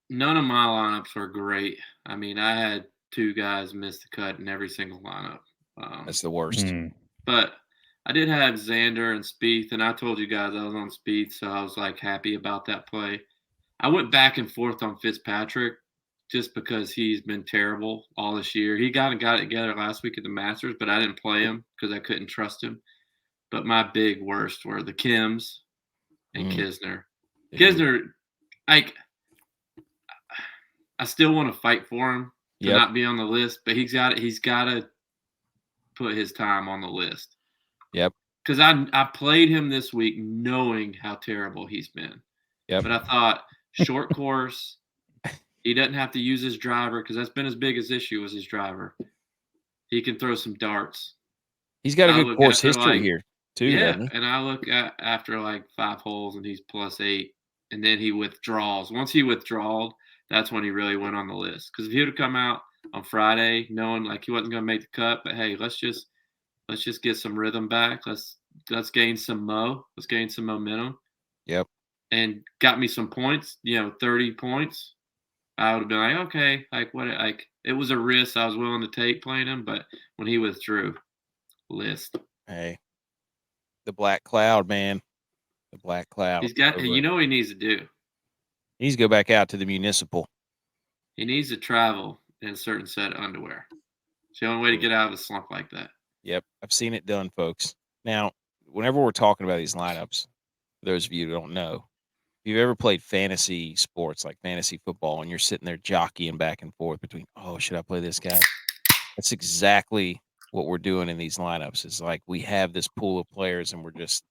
Speaker 2: none of my lineups were great. I mean, I had 2 guys miss the cut in every single lineup.
Speaker 1: That's the worst.
Speaker 2: But I did have Xander and Spieth, and I told you guys I was on Spieth, so I was like happy about that play. I went back and forth on Fitzpatrick just because he's been terrible all this year. He got it together last week at the Masters, but I didn't play him because I couldn't trust him. But my big worst were the Kims and Kisner. Kisner, like, I still want to fight for him to not be on the list, but he's got to put his time on the list.
Speaker 1: Yep.
Speaker 2: Because I played him this week knowing how terrible he's been.
Speaker 1: Yep.
Speaker 2: But I thought, short course, he doesn't have to use his driver, because that's been his biggest issue was his driver. He can throw some darts.
Speaker 1: He's got a good course history here too.
Speaker 2: Yeah, and I look at after like 5 holes and he's +8, and then he withdraws. Once he withdrawed, that's when he really went on the list. Because if he would have come out on Friday, knowing like he wasn't going to make the cut. But hey, let's just get some rhythm back. Let's gain some let's gain some momentum.
Speaker 1: Yep.
Speaker 2: And got me some points. 30 points. I would have been like, okay, like what? Like it was a risk I was willing to take playing him, but when he withdrew, list.
Speaker 1: Hey, the black cloud, man. The black cloud.
Speaker 2: He's got.
Speaker 1: over
Speaker 2: You
Speaker 1: it.
Speaker 2: know what he needs to do?
Speaker 1: He needs to go back out to the municipal.
Speaker 2: He needs to travel in a certain set of underwear. It's the only way to get out of a slump like that.
Speaker 1: Yep, I've seen it done, folks. Now, whenever we're talking about these lineups, for those of you who don't know, if you've ever played fantasy sports like fantasy football and you're sitting there jockeying back and forth between, oh, should I play this guy? That's exactly what we're doing in these lineups. It's like we have this pool of players and we're just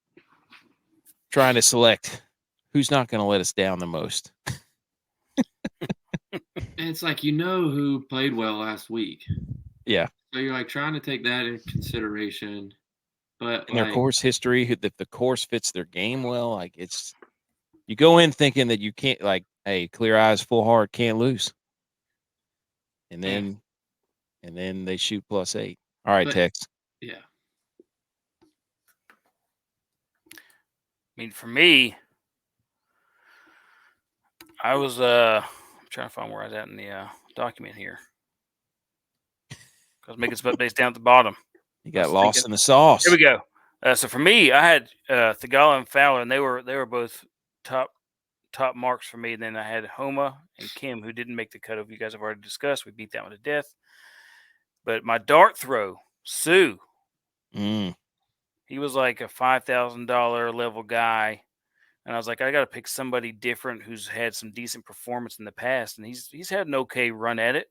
Speaker 1: trying to select who's not going to let us down the most.
Speaker 2: And it's like who played well last week.
Speaker 1: Yeah.
Speaker 2: So you're like trying to take that into consideration, but
Speaker 1: In their course history, that the course fits their game well. Like you go in thinking that you can't, like, hey, clear eyes, full heart, can't lose. And then they shoot +8. All right, Tex.
Speaker 2: Yeah.
Speaker 4: I mean, for me, I was I'm trying to find where I was at in the document here. I was making some updates down at the bottom.
Speaker 1: You got lost in the sauce.
Speaker 4: Here we go. So for me, I had Thigala and Fowler, and they were both top marks for me. And then I had Homa and Kim, who didn't make the cut. You guys have already discussed. We beat that one to death. But my dart throw, Sue,
Speaker 1: Mm.
Speaker 4: he was like a $5,000 level guy. And I was like, I got to pick somebody different who's had some decent performance in the past. And he's had an okay run at it.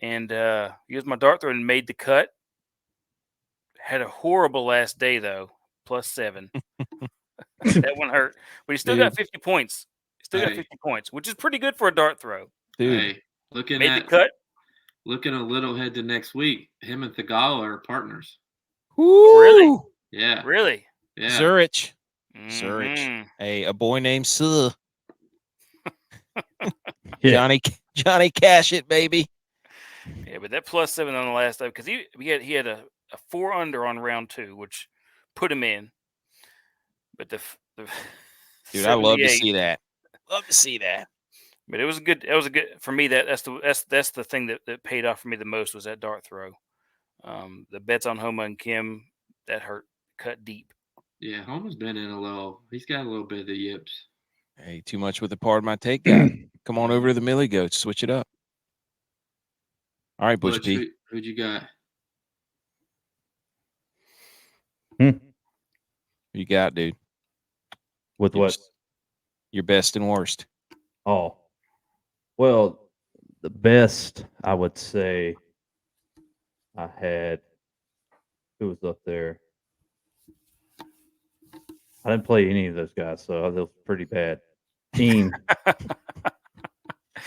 Speaker 4: And he was my dart throw and made the cut. Had a horrible last day, though, +7. That one hurt. But he still got 50 points. Got 50 points, which is pretty good for a dart throw.
Speaker 1: Dude.
Speaker 2: Hey,
Speaker 4: the cut.
Speaker 2: Looking a little ahead to next week, him and Thigala are partners.
Speaker 1: Woo!
Speaker 4: Really?
Speaker 2: Yeah.
Speaker 4: Really?
Speaker 2: Yeah.
Speaker 1: Zurich.
Speaker 4: Mm-hmm.
Speaker 1: Hey, a boy named Sue.
Speaker 3: Yeah.
Speaker 1: Johnny Cash it, baby.
Speaker 4: Yeah, but that +7 on the last day, because he had a 4 under on round 2, which put him in. But the
Speaker 1: dude, I love to see that. Love to see that.
Speaker 4: But it was a good. It was a good for me. That's the thing that paid off for me the most was that dart throw. The bets on Homa and Kim that hurt, cut deep.
Speaker 2: Yeah, Homa's been in a little. He's got a little bit of the yips.
Speaker 1: Hey, too much with the part of my take guy. Come on over to the Millie Goats. Switch it up. All right, Butch P.
Speaker 2: Who'd you got?
Speaker 1: Who you got, dude?
Speaker 3: With what?
Speaker 1: Your best and worst.
Speaker 3: Oh, well, the best I would say I had. Who was up there? I didn't play any of those guys, so it was pretty bad. Team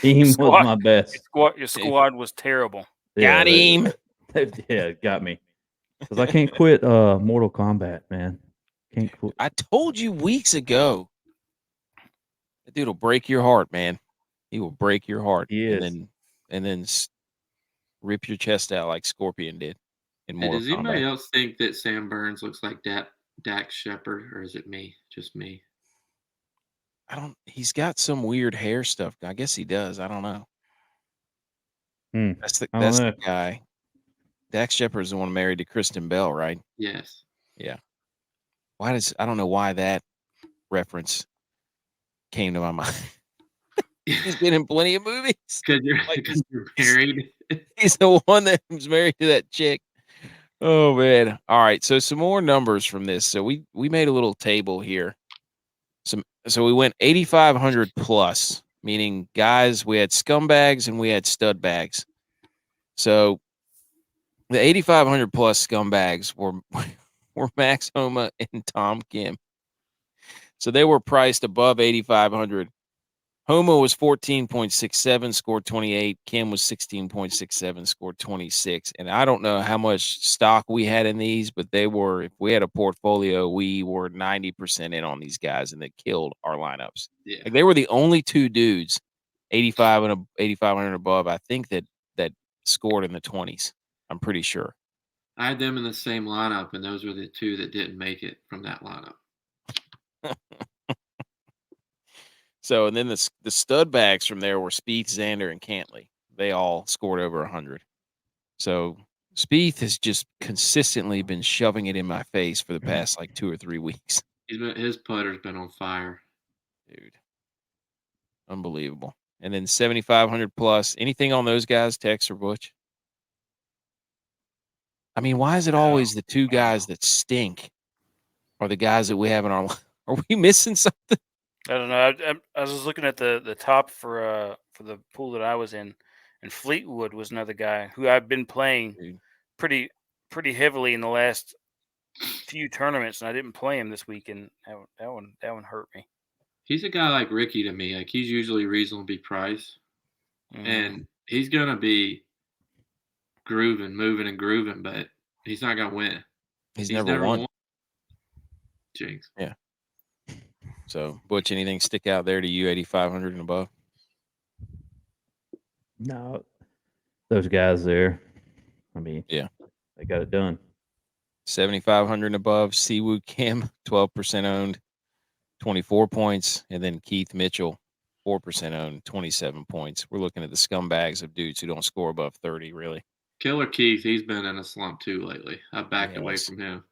Speaker 3: was my best.
Speaker 4: Your squad was terrible.
Speaker 1: Got him.
Speaker 3: Yeah, it got me. Because I can't quit Mortal Kombat, man. Can't quit.
Speaker 1: I told you weeks ago. That dude will break your heart, man. He will break your heart.
Speaker 3: He is.
Speaker 1: And then rip your chest out like Scorpion did in Mortal
Speaker 2: Does
Speaker 1: Kombat.
Speaker 2: anybody else think that Sam Burns looks like Dax Shepard, or is it me? Just me?
Speaker 1: He's got some weird hair stuff. I guess he does. I don't know. That's the guy. Dax Shepard is the one married to Kristen Bell, right?
Speaker 2: Yes.
Speaker 1: Yeah. I don't know why that reference came to my mind. He's been in plenty of movies.
Speaker 2: Because you're married.
Speaker 1: He's the one that was married to that chick. Oh man. All right. So some more numbers from this. So we made a little table here. So we went 8,500 plus, meaning guys, we had scumbags and we had stud bags. So the 8,500 plus scumbags were Max Homa and Tom Kim. So they were priced above 8,500. Homa was 14.67, scored 28. Kim was 16.67, scored 26. And I don't know how much stock we had in these, but if we had a portfolio, we were 90% in on these guys, and they killed our lineups.
Speaker 2: Yeah.
Speaker 1: Like they were the only two dudes, 8,500 above, I think that scored in the 20s. I'm pretty sure.
Speaker 2: I had them in the same lineup, and those were the two that didn't make it from that lineup.
Speaker 1: So, and then the stud bags from there were Spieth, Xander, and Cantley. They all scored over 100. So Spieth has just consistently been shoving it in my face for the past like 2 or 3 weeks.
Speaker 2: His putter's been on fire.
Speaker 1: Dude. Unbelievable. And then 7,500 plus. Anything on those guys, Tex or Butch? I mean, why is it always the two guys that stink are the guys that we have in our – are we missing something?
Speaker 4: I don't know. I was just looking at the top for the pool that I was in, and Fleetwood was another guy who I've been playing pretty heavily in the last few tournaments, and I didn't play him this week, and that one hurt me.
Speaker 2: He's a guy like Ricky to me. Like, he's usually reasonably priced, and he's gonna be moving and grooving, but he's not gonna win.
Speaker 1: He's never won.
Speaker 2: Jinx.
Speaker 1: Yeah. So, Butch, anything stick out there to you, 8,500 and above?
Speaker 3: No, those guys there. I mean,
Speaker 1: yeah,
Speaker 3: they got it done.
Speaker 1: 7,500 and above. Siwoo Kim, 12% owned, 24 points, and then Keith Mitchell, 4% owned, 27 points. We're looking at the scumbags of dudes who don't score above 30, really.
Speaker 2: Killer Keith, he's been in a slump too lately. I backed away from him.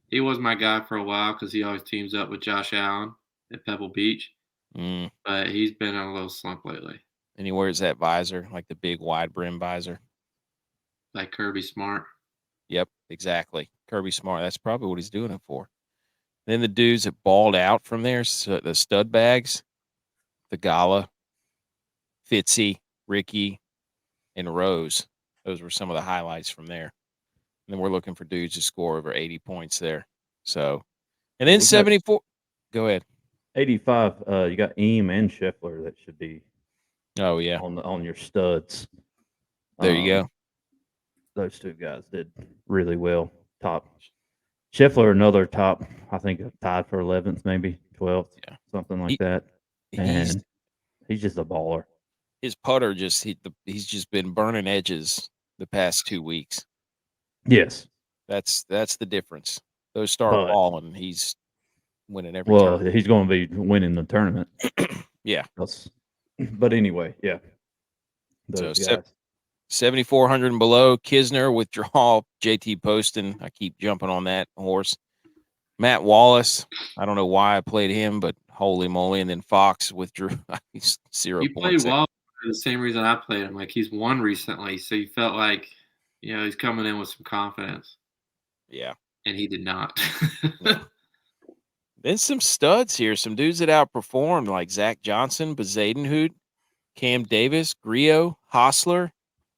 Speaker 2: He was my guy for a while because he always teams up with Josh Allen at Pebble Beach. But he's been in a little slump lately.
Speaker 1: And he wears that visor, like the big wide brim visor.
Speaker 2: Like Kirby Smart.
Speaker 1: Yep, exactly. Kirby Smart. That's probably what he's doing it for. Then the dudes that balled out from there, so the stud bags, the Gala, Fitzy, Ricky, and Rose. Those were some of the highlights from there. And then we're looking for dudes to score over 80 points there. So, and then 74. Go ahead.
Speaker 3: 85. You got Eam and Scheffler that should be.
Speaker 1: Oh yeah,
Speaker 3: on your studs.
Speaker 1: There you go.
Speaker 3: Those two guys did really well. Top Scheffler, another top. I think tied for 11th, maybe 12th, something like that. And he's just a baller.
Speaker 1: His putter he's just been burning edges the past 2 weeks.
Speaker 3: Yes,
Speaker 1: that's the difference. Those start falling, he's winning every
Speaker 3: tournament.
Speaker 1: Well,
Speaker 3: he's going to be winning the tournament.
Speaker 1: Yeah.
Speaker 3: But anyway, yeah.
Speaker 1: Those guys. 7,400 and below. Kisner withdrawal. JT Poston. I keep jumping on that horse. Matt Wallace. I don't know why I played him, but holy moly. And then Fox withdrew. He's 0
Speaker 2: you
Speaker 1: points.
Speaker 2: Played Wallace for the same reason I played him. Like, he's won recently, so you felt like, he's coming in with some confidence.
Speaker 1: Yeah.
Speaker 2: And he did not.
Speaker 1: No. Then some studs here. Some dudes that outperformed, like Zach Johnson, Bezadenhout, Cam Davis, Griot, Hostler,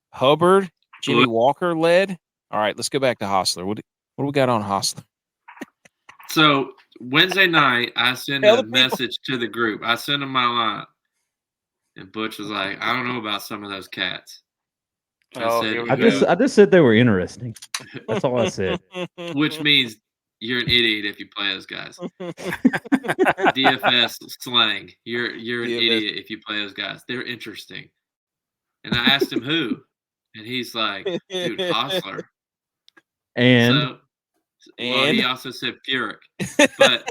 Speaker 1: Hubbard, Jimmy Walker led. All right, let's go back to Hostler. What do we got on Hostler?
Speaker 2: So Wednesday night, I sent a message to the group. I sent them my line, and Butch was like, "I don't know about some of those cats."
Speaker 3: I just said they were interesting. That's all I said.
Speaker 2: Which means you're an idiot if you play those guys. DFS slang. You're an idiot if you play those guys. They're interesting. And I asked him who, and he's like, "Dude, Hostler."
Speaker 3: And
Speaker 2: he also said Furyk. But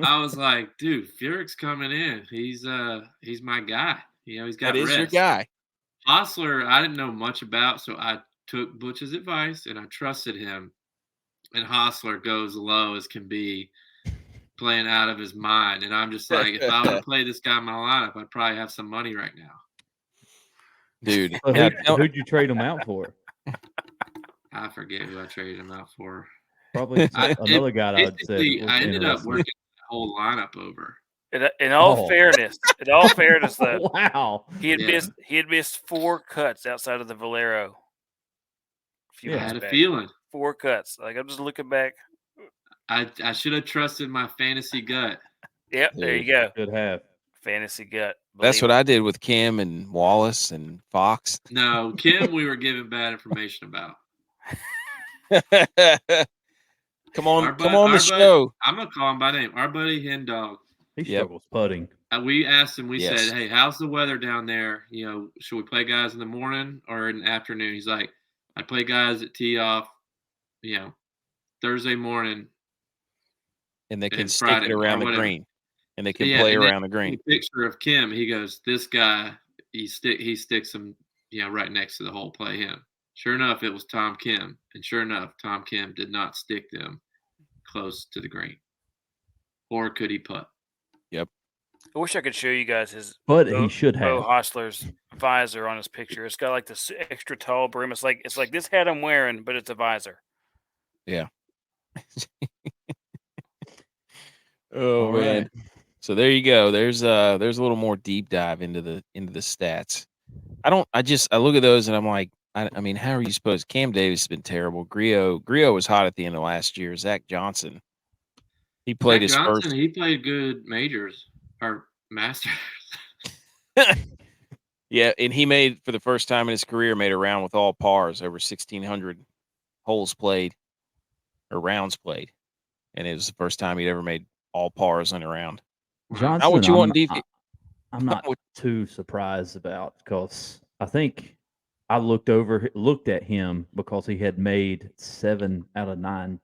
Speaker 2: I was like, "Dude, Furyk's coming in. He's my guy. He's got
Speaker 1: that is
Speaker 2: rest.
Speaker 1: Your guy."
Speaker 2: Hostler, I didn't know much about, so I took Butch's advice and I trusted him. And Hostler goes low as can be, playing out of his mind. And I'm just like, if I would have played this guy in my lineup, I'd probably have some money right now.
Speaker 1: Dude.
Speaker 3: Who'd you trade him out for?
Speaker 2: I forget who I traded him out for.
Speaker 3: Probably another guy that I'd say.
Speaker 2: I ended up working the whole lineup over.
Speaker 4: In all fairness, though,
Speaker 3: wow,
Speaker 4: he had missed 4 cuts outside of the Valero.
Speaker 2: I had a feeling
Speaker 4: 4 cuts. Like, I'm just looking back.
Speaker 2: I should have trusted my fantasy gut.
Speaker 4: Yep, there you go.
Speaker 3: Good have
Speaker 4: fantasy gut.
Speaker 1: That's what I did with Kim and Wallace and Fox.
Speaker 2: No, Kim, we were given bad information about.
Speaker 1: Come on the show.
Speaker 2: I'm gonna call him by name. Our buddy Hen Dog.
Speaker 3: He struggles putting.
Speaker 2: we asked him. We
Speaker 1: Yes.
Speaker 2: said, "Hey, how's the weather down there? You know, should we play guys in the morning or in the afternoon?" He's like, "I play guys at tee off, you know, Thursday morning
Speaker 1: And they can
Speaker 2: and
Speaker 1: stick
Speaker 2: Friday
Speaker 1: it
Speaker 2: or
Speaker 1: around the
Speaker 2: whatever."
Speaker 1: green. And they can
Speaker 2: Yeah,
Speaker 1: play
Speaker 2: and then
Speaker 1: around the green.
Speaker 2: a picture of Kim. He goes, "This guy, he sticks him, right next to the hole. Play him." Sure enough, it was Tom Kim, and sure enough, Tom Kim did not stick them close to the green, or could he putt?
Speaker 1: Yep.
Speaker 4: I wish I could show you guys his
Speaker 3: But he should
Speaker 4: Bo
Speaker 3: have.
Speaker 4: Hostler's visor on his picture. It's got like this extra tall brim. It's like this hat I'm wearing, but it's a visor.
Speaker 1: Yeah. Oh
Speaker 3: All
Speaker 1: man.
Speaker 3: right.
Speaker 1: So there you go. There's a little more deep dive into the stats. I look at those and I'm like, I mean, how are you supposed? Cam Davis has been terrible. Griot was hot at the end of last year. Zach Johnson, he played
Speaker 2: Zach
Speaker 1: his
Speaker 2: Johnson,
Speaker 1: first.
Speaker 2: he played good majors or masters.
Speaker 1: Yeah, and he made for the first time in his career made a round with all pars over 1,600 holes played or rounds played, and it was the first time he'd ever made all pars in a round.
Speaker 3: Johnson,
Speaker 1: Not what you want in DFS.
Speaker 3: I'm not too surprised about because I think I looked at him because he had made 7 out of 9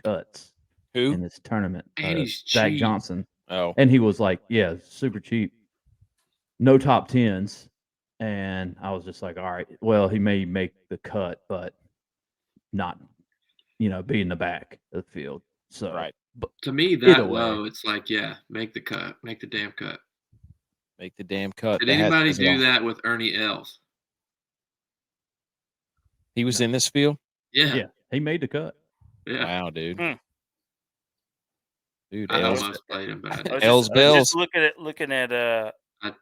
Speaker 3: cuts
Speaker 1: Who?
Speaker 3: in this tournament.
Speaker 2: And he's
Speaker 3: Zach
Speaker 2: cheap.
Speaker 3: Johnson.
Speaker 1: Oh,
Speaker 3: And he was like, yeah, super cheap. No top 10s. And I was just like, all right, well, he may make the cut, but not, be in the back of the field. So,
Speaker 1: right.
Speaker 3: But
Speaker 2: To me,
Speaker 3: either
Speaker 2: that
Speaker 3: way.
Speaker 2: low, it's like, yeah, make the cut, make the damn cut.
Speaker 1: Make the damn cut.
Speaker 2: Did
Speaker 1: The hat
Speaker 2: anybody
Speaker 1: says it
Speaker 2: do
Speaker 1: all.
Speaker 2: that with Ernie Els?
Speaker 1: He was in this field.
Speaker 2: Yeah.
Speaker 3: He made the cut.
Speaker 2: Yeah.
Speaker 1: Wow, dude. Dude,
Speaker 2: I
Speaker 1: Els,
Speaker 2: almost played him, but
Speaker 4: I was
Speaker 1: Els
Speaker 4: just
Speaker 1: Bells.
Speaker 4: looking at
Speaker 2: I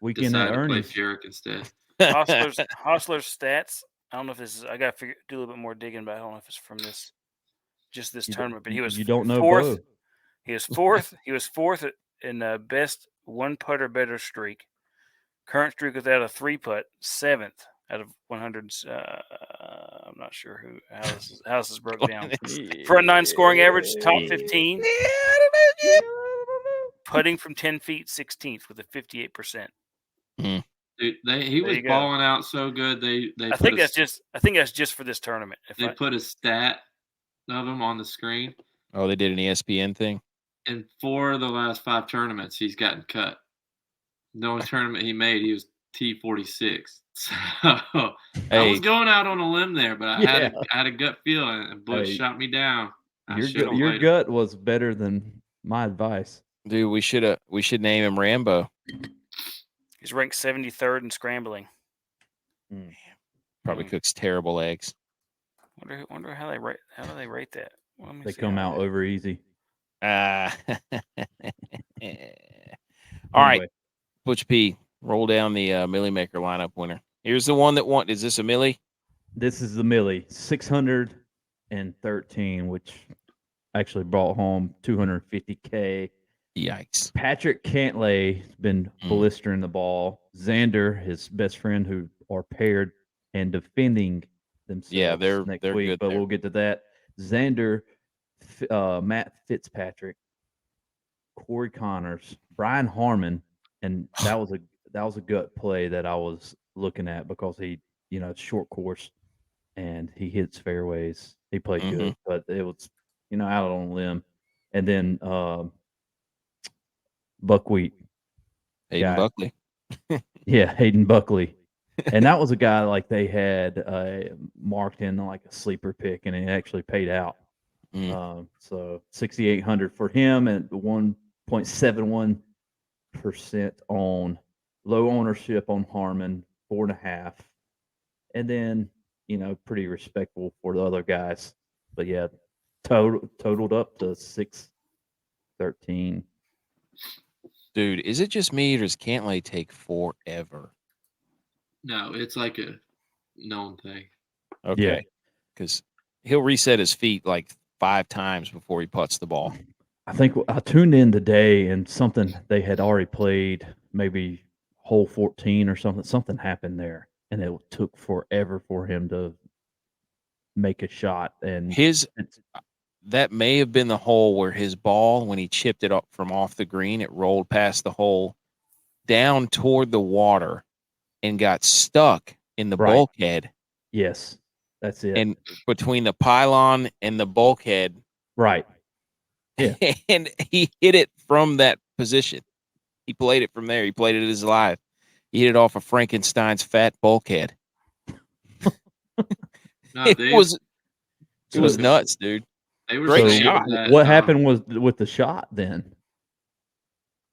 Speaker 3: Weekend at
Speaker 2: decided to play
Speaker 3: Ernie's.
Speaker 2: Furyk instead.
Speaker 4: Hostler's stats. I don't know if this is. I got to do a little bit more digging, but I don't know if it's from this tournament. But he was
Speaker 3: You don't know
Speaker 4: fourth.
Speaker 3: Bo.
Speaker 4: He was fourth. He was fourth in the best one putt or better streak. Current streak without a 3-putt, 7th out of 100. I'm not sure how this is broke down. Front 9 scoring average, top 15. Putting from 10 feet, 16th with a 58%.
Speaker 2: Dude, he was balling out so good.
Speaker 4: I think that's just for this tournament.
Speaker 2: They put a stat of him on the screen.
Speaker 1: Oh, they did an ESPN thing.
Speaker 2: And 4 of the last 5 tournaments, he's gotten cut. The only tournament he made, he was T46. So I was going out on a limb there, but I had a gut feeling, and Bush shot me down.
Speaker 3: Your gut was better than my advice.
Speaker 1: Dude, we should name him Rambo.
Speaker 4: He's ranked 73rd in scrambling.
Speaker 1: Probably cooks terrible eggs.
Speaker 4: Wonder how do they rate that? Well,
Speaker 3: they come out over easy.
Speaker 1: All right, Butch P, roll down the Millie Maker lineup winner. Here's the one that won. Is this a Millie?
Speaker 3: This is the Millie, 613, which actually brought home $250K.
Speaker 1: Yikes!
Speaker 3: Patrick Cantlay has been blistering the ball. Xander, his best friend, who are paired and defending themselves.
Speaker 1: Yeah, they're
Speaker 3: next
Speaker 1: week,
Speaker 3: good. But we'll get to that. Xander, Matt Fitzpatrick, Corey Connors, Brian Harmon, and that was a gut play that I was looking at because he, short course, and he hits fairways. He played good, but it was, out on a limb. And then Buckwheat,
Speaker 1: Hayden Buckley.
Speaker 3: Yeah, Hayden Buckley. And that was a guy like they had marked in like a sleeper pick, and it actually paid out. So 6,800 for him and 1.71% on low ownership on Harmon, 4.5, and then pretty respectable for the other guys. But yeah, totaled up to 613.
Speaker 1: Dude, is it just me or does Cantlay take forever?
Speaker 2: No, it's like a known thing.
Speaker 1: Okay. Because he'll reset his feet like 5 times before he putts the ball.
Speaker 3: I think I tuned in today and something they had already played, maybe hole 14 or something. Something happened there, and it took forever for him to make a shot. And
Speaker 1: that may have been the hole where his ball, when he chipped it up from off the green, it rolled past the hole down toward the water and got stuck in the
Speaker 3: Right.
Speaker 1: bulkhead.
Speaker 3: Yes, that's it.
Speaker 1: And between the pylon and the bulkhead.
Speaker 3: Right. Yeah.
Speaker 1: And he hit it from that position. He played it from there. He played it as live. He hit it off of Frankenstein's fat bulkhead.
Speaker 2: No,
Speaker 1: It was nuts, dude.
Speaker 2: They were
Speaker 1: Great
Speaker 2: saying
Speaker 1: shot.
Speaker 2: that,
Speaker 3: What happened with the shot then?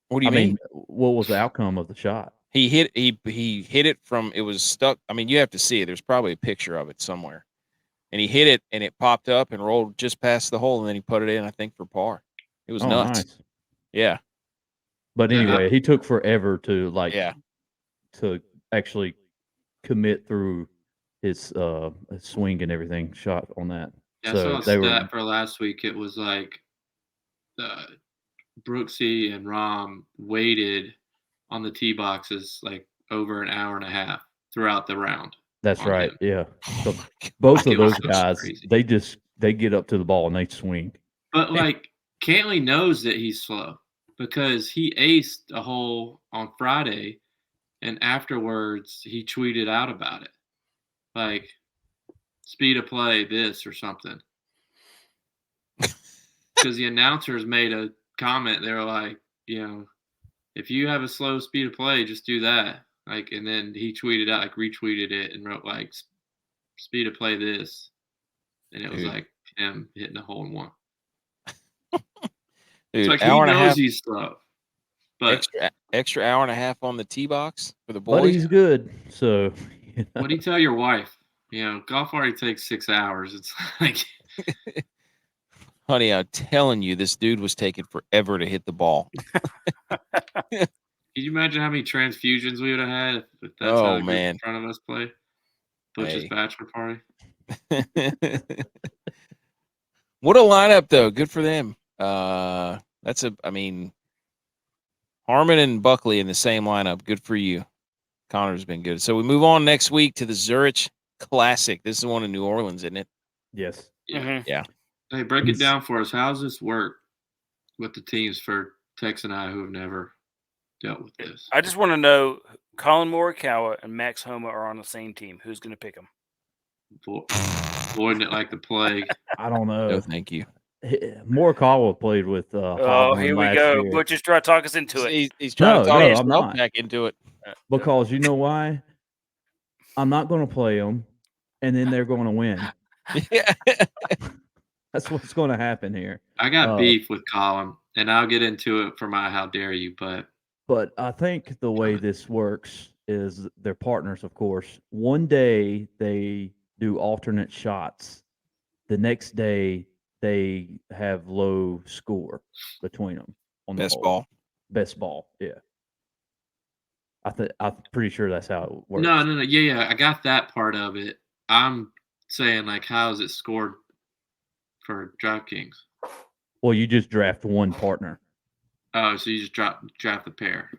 Speaker 1: What do you mean?
Speaker 3: What was the outcome of the shot?
Speaker 1: He hit it from, it was stuck. I mean, you have to see it. There's probably a picture of it somewhere. And he hit it and it popped up and rolled just past the hole, and then he put it in, I think, for par. It was nuts.
Speaker 3: Nice.
Speaker 1: Yeah.
Speaker 3: But anyway, he took forever to to actually commit through his swing and everything shot on that.
Speaker 2: Yeah,
Speaker 3: so
Speaker 2: I saw a stat for last week. It was like Brooksy and Rahm waited on the tee boxes like over an hour and a half throughout the round.
Speaker 3: That's right.
Speaker 2: Him.
Speaker 3: Yeah. So both of those guys, they get up to the ball and they swing.
Speaker 2: But like Cantley knows that he's slow because he aced a hole on Friday, and afterwards he tweeted out about it, like speed of play this or something. Because the announcers made a comment, they were like, if you have a slow speed of play, just do that. Like, and then he tweeted out, like retweeted it and wrote like speed of play this, and it was like him hitting a hole in one.
Speaker 1: Dude,
Speaker 2: it's like he knows he's slow, but
Speaker 1: extra hour and a half on the tee box for the boys.
Speaker 3: But he's good. So,
Speaker 2: what do you tell your wife? Golf already takes 6 hours. It's like,
Speaker 1: honey, I'm telling you, this dude was taking forever to hit the ball.
Speaker 2: Can you imagine how many transfusions we would have had if that's how the group in front of us play? Butch's bachelor party.
Speaker 1: What a lineup, though. Good for them. Harmon and Buckley in the same lineup. Good for you. Connor's been good. So we move on next week to the Zurich Classic. This is one in New Orleans, isn't it?
Speaker 3: Yes.
Speaker 2: Yeah.
Speaker 4: Mm-hmm.
Speaker 1: Yeah.
Speaker 2: Hey, break it down for us. How does this work with the teams for Tex and I who have never dealt with this?
Speaker 4: I just want to know, Colin Morikawa and Max Homa are on the same team. Who's going to pick them?
Speaker 2: Avoiding it like the plague.
Speaker 3: I don't know.
Speaker 1: No, thank you.
Speaker 3: Morikawa played with
Speaker 4: here we go.
Speaker 3: Year.
Speaker 4: Butch is trying to talk us into it.
Speaker 1: He's trying to talk
Speaker 3: himself
Speaker 1: back into it.
Speaker 3: Because you know why? I'm not going to play them, and then they're going to win.
Speaker 1: Yeah.
Speaker 3: That's what's going to happen here.
Speaker 2: I got beef with Colin, and I'll get into it for my how dare you,
Speaker 3: But I think the way this works is they're partners, of course. One day they do alternate shots. The next day they have low score between them on the hole. Best ball, yeah. I'm pretty sure that's how it works.
Speaker 2: No. Yeah, I got that part of it. I'm saying, like, how is it scored for DraftKings?
Speaker 3: Well, you just draft one partner.
Speaker 2: Oh, so you just draft the pair.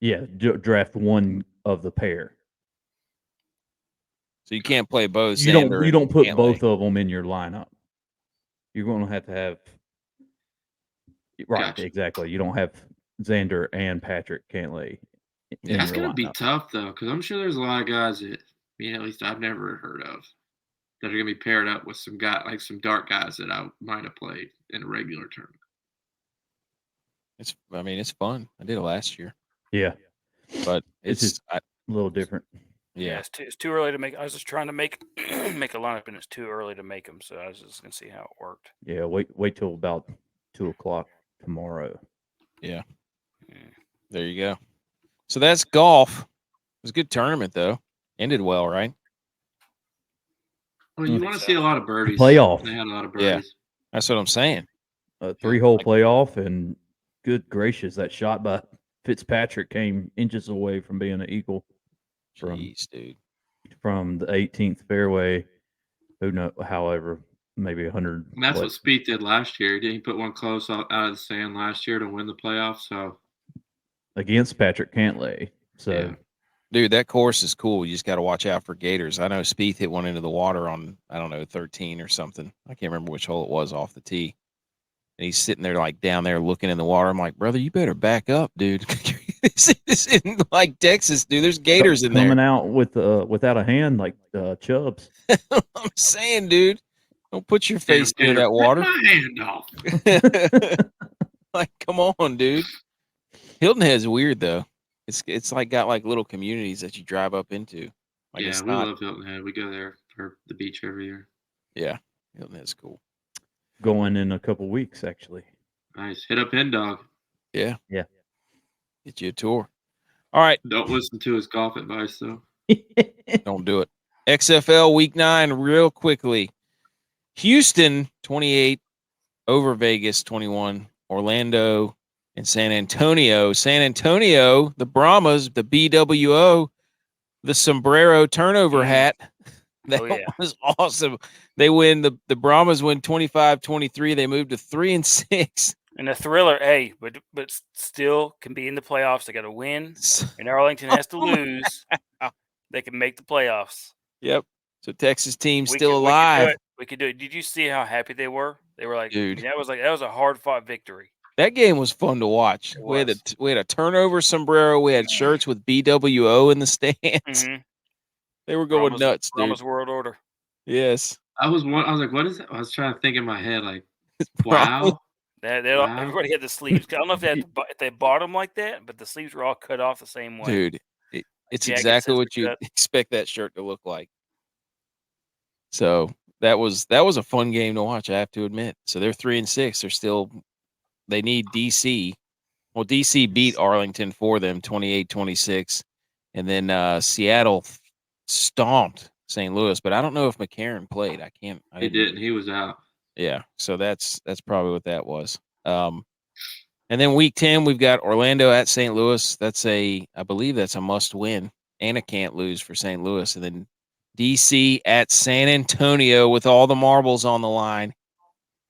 Speaker 3: Yeah, draft one of the pair.
Speaker 1: So you can't play both.
Speaker 3: You don't put both of them in your lineup. You're going to have right,
Speaker 2: Gotcha.
Speaker 3: Exactly. You don't have Xander and Patrick Cantlay.
Speaker 2: Yeah, that's going to be tough, though, because I'm sure there's a lot of guys that, at least I've never heard of, that are going to be paired up with some some dark guys that I might have played in a regular tournament.
Speaker 1: It's fun. I did it last year.
Speaker 3: Yeah.
Speaker 1: But
Speaker 3: it's just a little different.
Speaker 4: Yeah, it's too early to make. I was just trying to make a lineup, and it's too early to make them. So I was just gonna see how it worked.
Speaker 3: Yeah, wait till about 2:00 tomorrow.
Speaker 1: Yeah. There you go. So that's golf. It was a good tournament, though. Ended well, right?
Speaker 2: Well, you want to see a lot of birdies.
Speaker 3: Playoff.
Speaker 2: They had a lot of birdies.
Speaker 1: Yeah, that's what I'm saying.
Speaker 3: A 3-hole playoff, and good gracious, that shot by Fitzpatrick came inches away from being an equal.
Speaker 1: Jeez, dude.
Speaker 3: From the 18th fairway, who knows? However, maybe 100.
Speaker 2: And that's what Spieth did last year. Didn't he put one close out of the sand last year to win the playoffs? So
Speaker 3: against Patrick Cantlay. So,
Speaker 2: yeah.
Speaker 1: Dude, that course is cool. You just got to watch out for gators. I know Spieth hit one into the water on 13 or something. I can't remember which hole it was off the tee. And he's sitting there like down there looking in the water. I'm like, brother, you better back up, dude. This isn't like Texas, dude. There's gators in
Speaker 3: coming
Speaker 1: there.
Speaker 3: out with without a hand like Chubbs.
Speaker 1: I'm saying, dude, don't put your face near that water.
Speaker 2: My hand off.
Speaker 1: Like, come on, dude. Hilton Head is weird though. It's like got like little communities that you drive up into. Like,
Speaker 2: yeah, we love Hilton Head. We go there for the beach every year.
Speaker 1: Yeah, Hilton Head's cool.
Speaker 3: Going in a couple weeks, actually.
Speaker 2: Nice. Hit up Hen Dog.
Speaker 1: Yeah.
Speaker 3: Yeah.
Speaker 1: Get you a tour. All right.
Speaker 2: Don't listen to his golf advice though.
Speaker 1: Don't do it. XFL Week 9 real quickly. Houston 28 over Vegas 21. Orlando and San Antonio. San Antonio, the Brahmas, the BWO, the sombrero turnover hat. That was awesome. They win. The Brahmas win 25-23. They moved to 3-6.
Speaker 4: And a thriller, but still can be in the playoffs. They got to win, and Arlington has to lose. They can make the playoffs.
Speaker 1: Yep. So Texas team still alive.
Speaker 4: We could do it. Did you see how happy they were? They were like,
Speaker 1: dude,
Speaker 4: that was a hard fought victory.
Speaker 1: That game was fun to watch. We had a turnover sombrero. We had shirts with BWO in the stands.
Speaker 4: Mm-hmm.
Speaker 1: They were going nuts, dude.
Speaker 4: Brahmas World Order.
Speaker 1: Yes.
Speaker 2: I was like, what is it? I was trying to think in my head, like, wow.
Speaker 4: Everybody had the sleeves. I don't know if they bought them like that, but the sleeves were all cut off the same way.
Speaker 1: Dude, it's exactly what you expect that shirt to look like. So that was a fun game to watch, I have to admit. So they're 3-6. They need DC. Well, DC beat Arlington for them 28-26. And then Seattle stomped St. Louis, but I don't know if McCarron played.
Speaker 2: He didn't. He was out.
Speaker 1: Yeah, so that's probably what that was. And then week 10, we've got Orlando at St. Louis. I believe that's a must win and a can't lose for St. Louis. And then DC at San Antonio with all the marbles on the line.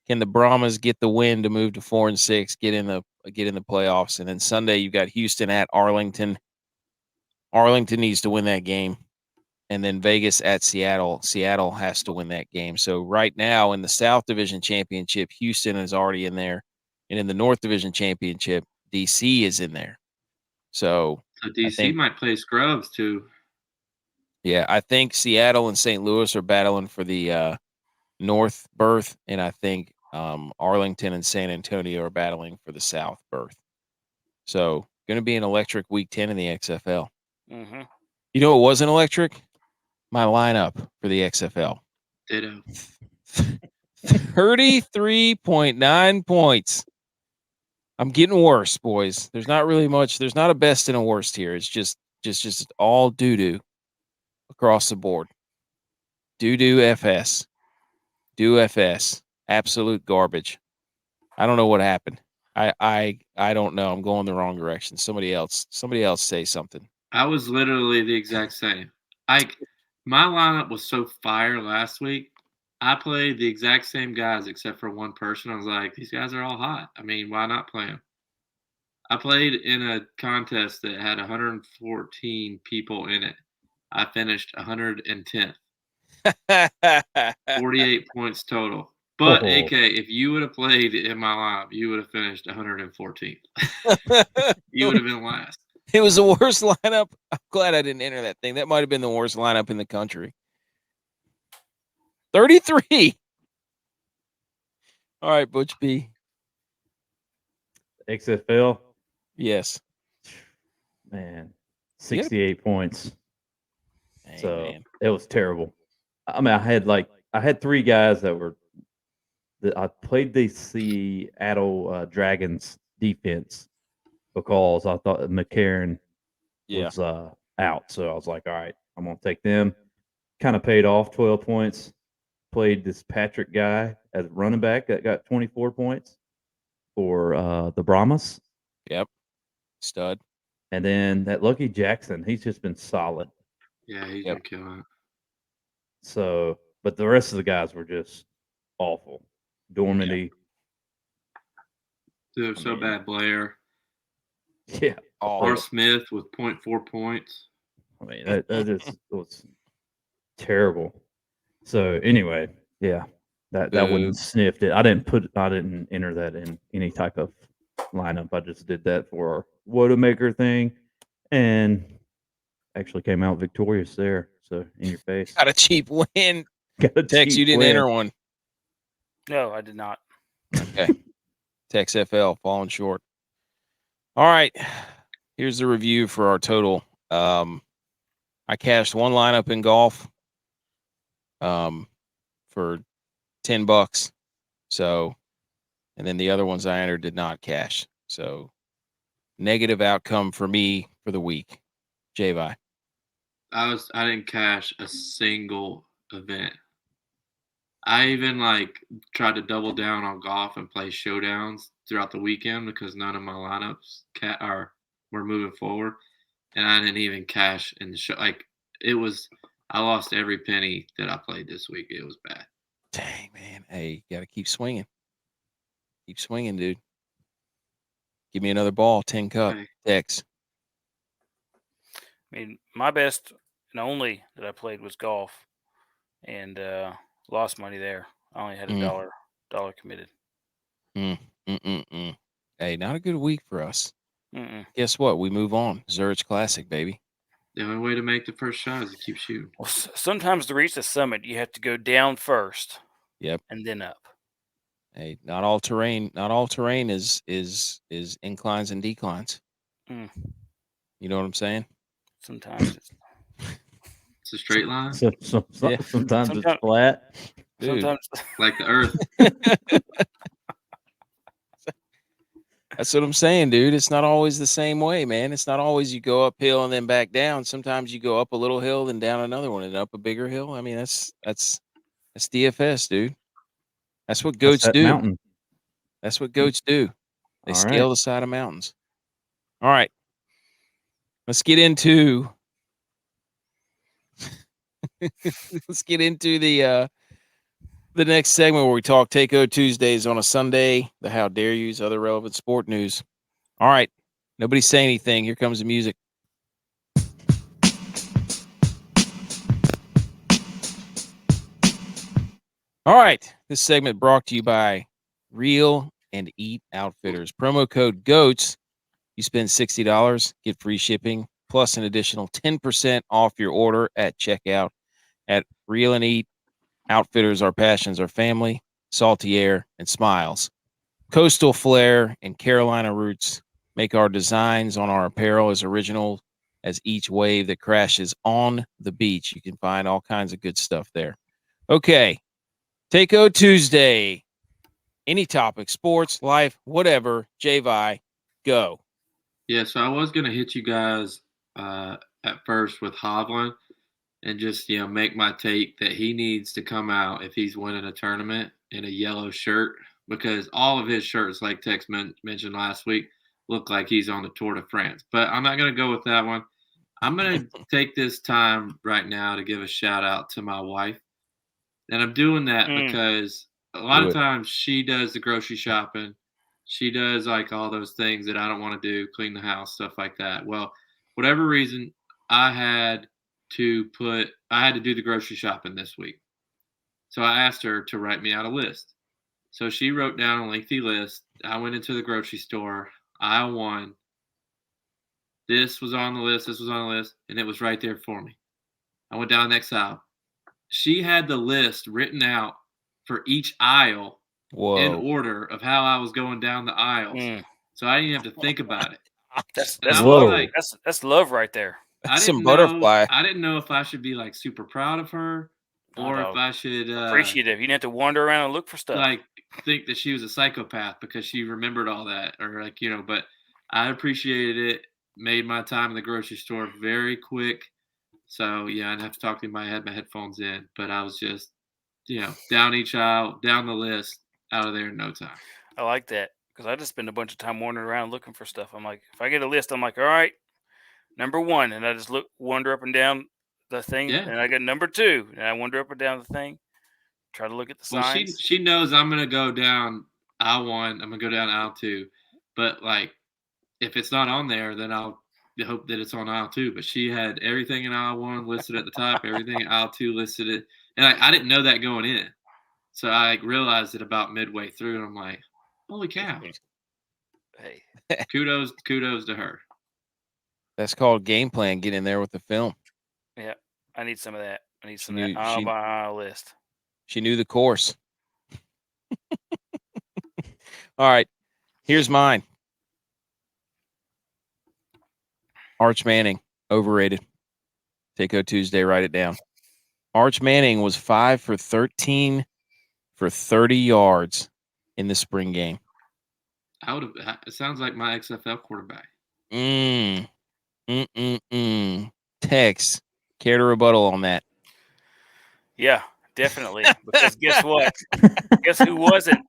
Speaker 1: Can the Brahmas get the win to move to 4-6, get in the playoffs? And then Sunday you've got Houston at Arlington. Arlington needs to win that game. And then Vegas at Seattle. Seattle has to win that game. So right now in the South Division Championship, Houston is already in there. And in the North Division Championship, DC is in there. So
Speaker 2: DC might play scrubs too.
Speaker 1: Yeah, I think Seattle and St. Louis are battling for the North berth, and I think Arlington and San Antonio are battling for the South berth. So going to be an electric week 10 in the XFL.
Speaker 4: Mm-hmm.
Speaker 1: You know what wasn't electric? My lineup for the XFL.
Speaker 2: Ditto.
Speaker 1: 33.9 points. I'm getting worse, boys. There's not really much. There's not a best and a worst here. It's just all doo-doo across the board. Doo-doo FS. Do-FS. Absolute garbage. I don't know what happened. I don't know. I'm going the wrong direction. Somebody else say something.
Speaker 2: I was literally the exact same. My lineup was so fire last week. I played the exact same guys except for one person. I was like, these guys are all hot. I mean, why not play them? I played in a contest that had 114 people in it. I finished 110th. 48 points total. But, AK, if you would have played in my lineup, you would have finished 114th. You would have been last.
Speaker 1: It was the worst lineup. I'm glad I didn't enter that thing. That might have been the worst lineup in the country. 33. All right, Butch B.
Speaker 3: XFL?
Speaker 1: Yes.
Speaker 3: Man, 68 points.
Speaker 1: Dang,
Speaker 3: so
Speaker 1: man.
Speaker 3: It was terrible. I mean, I had three guys that I played the Seattle Dragons defense because I thought McCarron was out. So I was like, all right, I'm going to take them. Kind of paid off 12 points. Played this Patrick guy as running back that got 24 points for the Brahmas.
Speaker 1: Yep. Stud.
Speaker 3: And then that Lucky Jackson, he's just been solid.
Speaker 2: Yeah, he's been killing it.
Speaker 3: So, but the rest of the guys were just awful. Dormady.
Speaker 2: Dude, so bad. Blair.
Speaker 3: Yeah.
Speaker 2: R. Smith with 0.4 points.
Speaker 3: I mean, that just was terrible. So anyway, yeah, that wouldn't sniffed it. I didn't enter that in any type of lineup. I just did that for our Wodamaker thing, and actually came out victorious there. So in your face,
Speaker 1: Got a cheap win.
Speaker 3: got a
Speaker 1: Tex, you
Speaker 3: cheap
Speaker 1: didn't
Speaker 3: win.
Speaker 1: enter one.
Speaker 4: No, I did not.
Speaker 1: Okay. Tex FL falling short. All right. Here's the review for our total. I cashed one lineup in golf for $10. So, and then the other ones I entered did not cash. So, negative outcome for me for the week. Javi.
Speaker 2: I didn't cash a single event. I even tried to double down on golf and play showdowns throughout the weekend because none of my lineups were moving forward, and I didn't even cash in the show. I lost every penny that I played this week. It was bad.
Speaker 1: Dang, man. Hey, you got to keep swinging. Keep swinging, dude. Give me another ball, 10 cup.
Speaker 2: Okay.
Speaker 1: Tex.
Speaker 4: I mean, my best and only that I played was golf, and lost money there. I only had $1 committed.
Speaker 1: Hey, not a good week for us.
Speaker 4: Mm-mm.
Speaker 1: Guess what? We move on. Zurich Classic, baby.
Speaker 2: The only way to make the first shot is to keep shooting.
Speaker 4: Well, sometimes to reach the summit, you have to go down first.
Speaker 1: Yep.
Speaker 4: And then up.
Speaker 1: Hey, not all terrain is inclines and declines.
Speaker 4: Mm.
Speaker 1: You know what I'm saying?
Speaker 4: Sometimes
Speaker 2: it's a straight line.
Speaker 3: Sometimes it's flat.
Speaker 1: Dude.
Speaker 4: Sometimes
Speaker 2: like the earth.
Speaker 1: That's what I'm saying, dude. It's not always the same way, man. It's not always you go uphill and then back down. Sometimes you go up a little hill, then down another one, and up a bigger hill. I mean, that's DFS, dude. That's what goats do.
Speaker 3: Mountain.
Speaker 1: That's what goats do. They
Speaker 3: All
Speaker 1: scale
Speaker 3: right.
Speaker 1: the side of mountains. All right. Let's get into the next segment where we talk Takeo Tuesdays on a Sunday, the How Dare Yous, other relevant sport news. All right. Nobody say anything. Here comes the music. All right. This segment brought to you by Real and Eat Outfitters. Promo code GOATS. You spend $60, get free shipping, plus an additional 10% off your order at checkout at Real and Eat Outfitters. Our passions are family, salty air, and smiles. Coastal flair and Carolina roots make our designs on our apparel as original as each wave that crashes on the beach. You can find all kinds of good stuff there. Okay. Takeo Tuesday. Any topic, sports, life, whatever. Javi, go.
Speaker 2: Yeah, so I was going to hit you guys at first with Hovland and just, make my take that he needs to come out if he's winning a tournament in a yellow shirt because all of his shirts, like Tex mentioned last week, look like he's on the Tour de France. But I'm not going to go with that one. I'm going to take this time right now to give a shout out to my wife. And I'm doing that because a lot of times she does the grocery shopping. She does all those things that I don't want to do, clean the house, stuff like that. Well, whatever reason, I had to do the grocery shopping this week. So I asked her to write me out a list. So she wrote down a lengthy list. I went into the grocery store. I won. This was on the list. This was on the list. And it was right there for me. I went down the next aisle. She had the list written out for each aisle in order of how I was going down the aisles. So I didn't have to think about it.
Speaker 4: That's love right there.
Speaker 1: Butterfly.
Speaker 2: I didn't know if I should be super proud of her or if I should
Speaker 4: appreciative. You didn't have to wander around and look for stuff.
Speaker 2: Think that she was a psychopath because she remembered all that or but I appreciated it. Made my time in the grocery store very quick. So yeah, I didn't have to talk to him. I had my headphones in, but I was just, down each aisle, down the list, out of there in no time.
Speaker 4: I like that because I just spend a bunch of time wandering around looking for stuff. I'm like, if I get a list, I'm like, all right, number 1, and I just wander up and down the thing, and I get number 2, and I wander up and down the thing, try to look at the signs.
Speaker 2: Well, she knows I'm gonna go down aisle 1. I'm gonna go down aisle 2, but if it's not on there, then I'll hope that it's on aisle 2. But she had everything in aisle 1 listed at the top, everything in aisle 2 listed it, and I didn't know that going in. So I realized it about midway through, and I'm like, holy cow.
Speaker 4: Hey,
Speaker 2: kudos to her.
Speaker 1: That's called game plan. Get in there with the film.
Speaker 4: yeah, I need some of that. I need
Speaker 1: She
Speaker 4: some of that
Speaker 1: knew-
Speaker 4: on
Speaker 1: she-
Speaker 4: my list.
Speaker 1: She knew the course. All right. Here's mine. Arch Manning, overrated. Take-O Tuesday, write it down. Arch Manning was 5 for 13 for 30 yards in the spring game.
Speaker 2: It sounds like my XFL quarterback.
Speaker 1: Tex, care to rebuttal on that?
Speaker 4: Yeah, definitely. Because guess what? Guess who wasn't?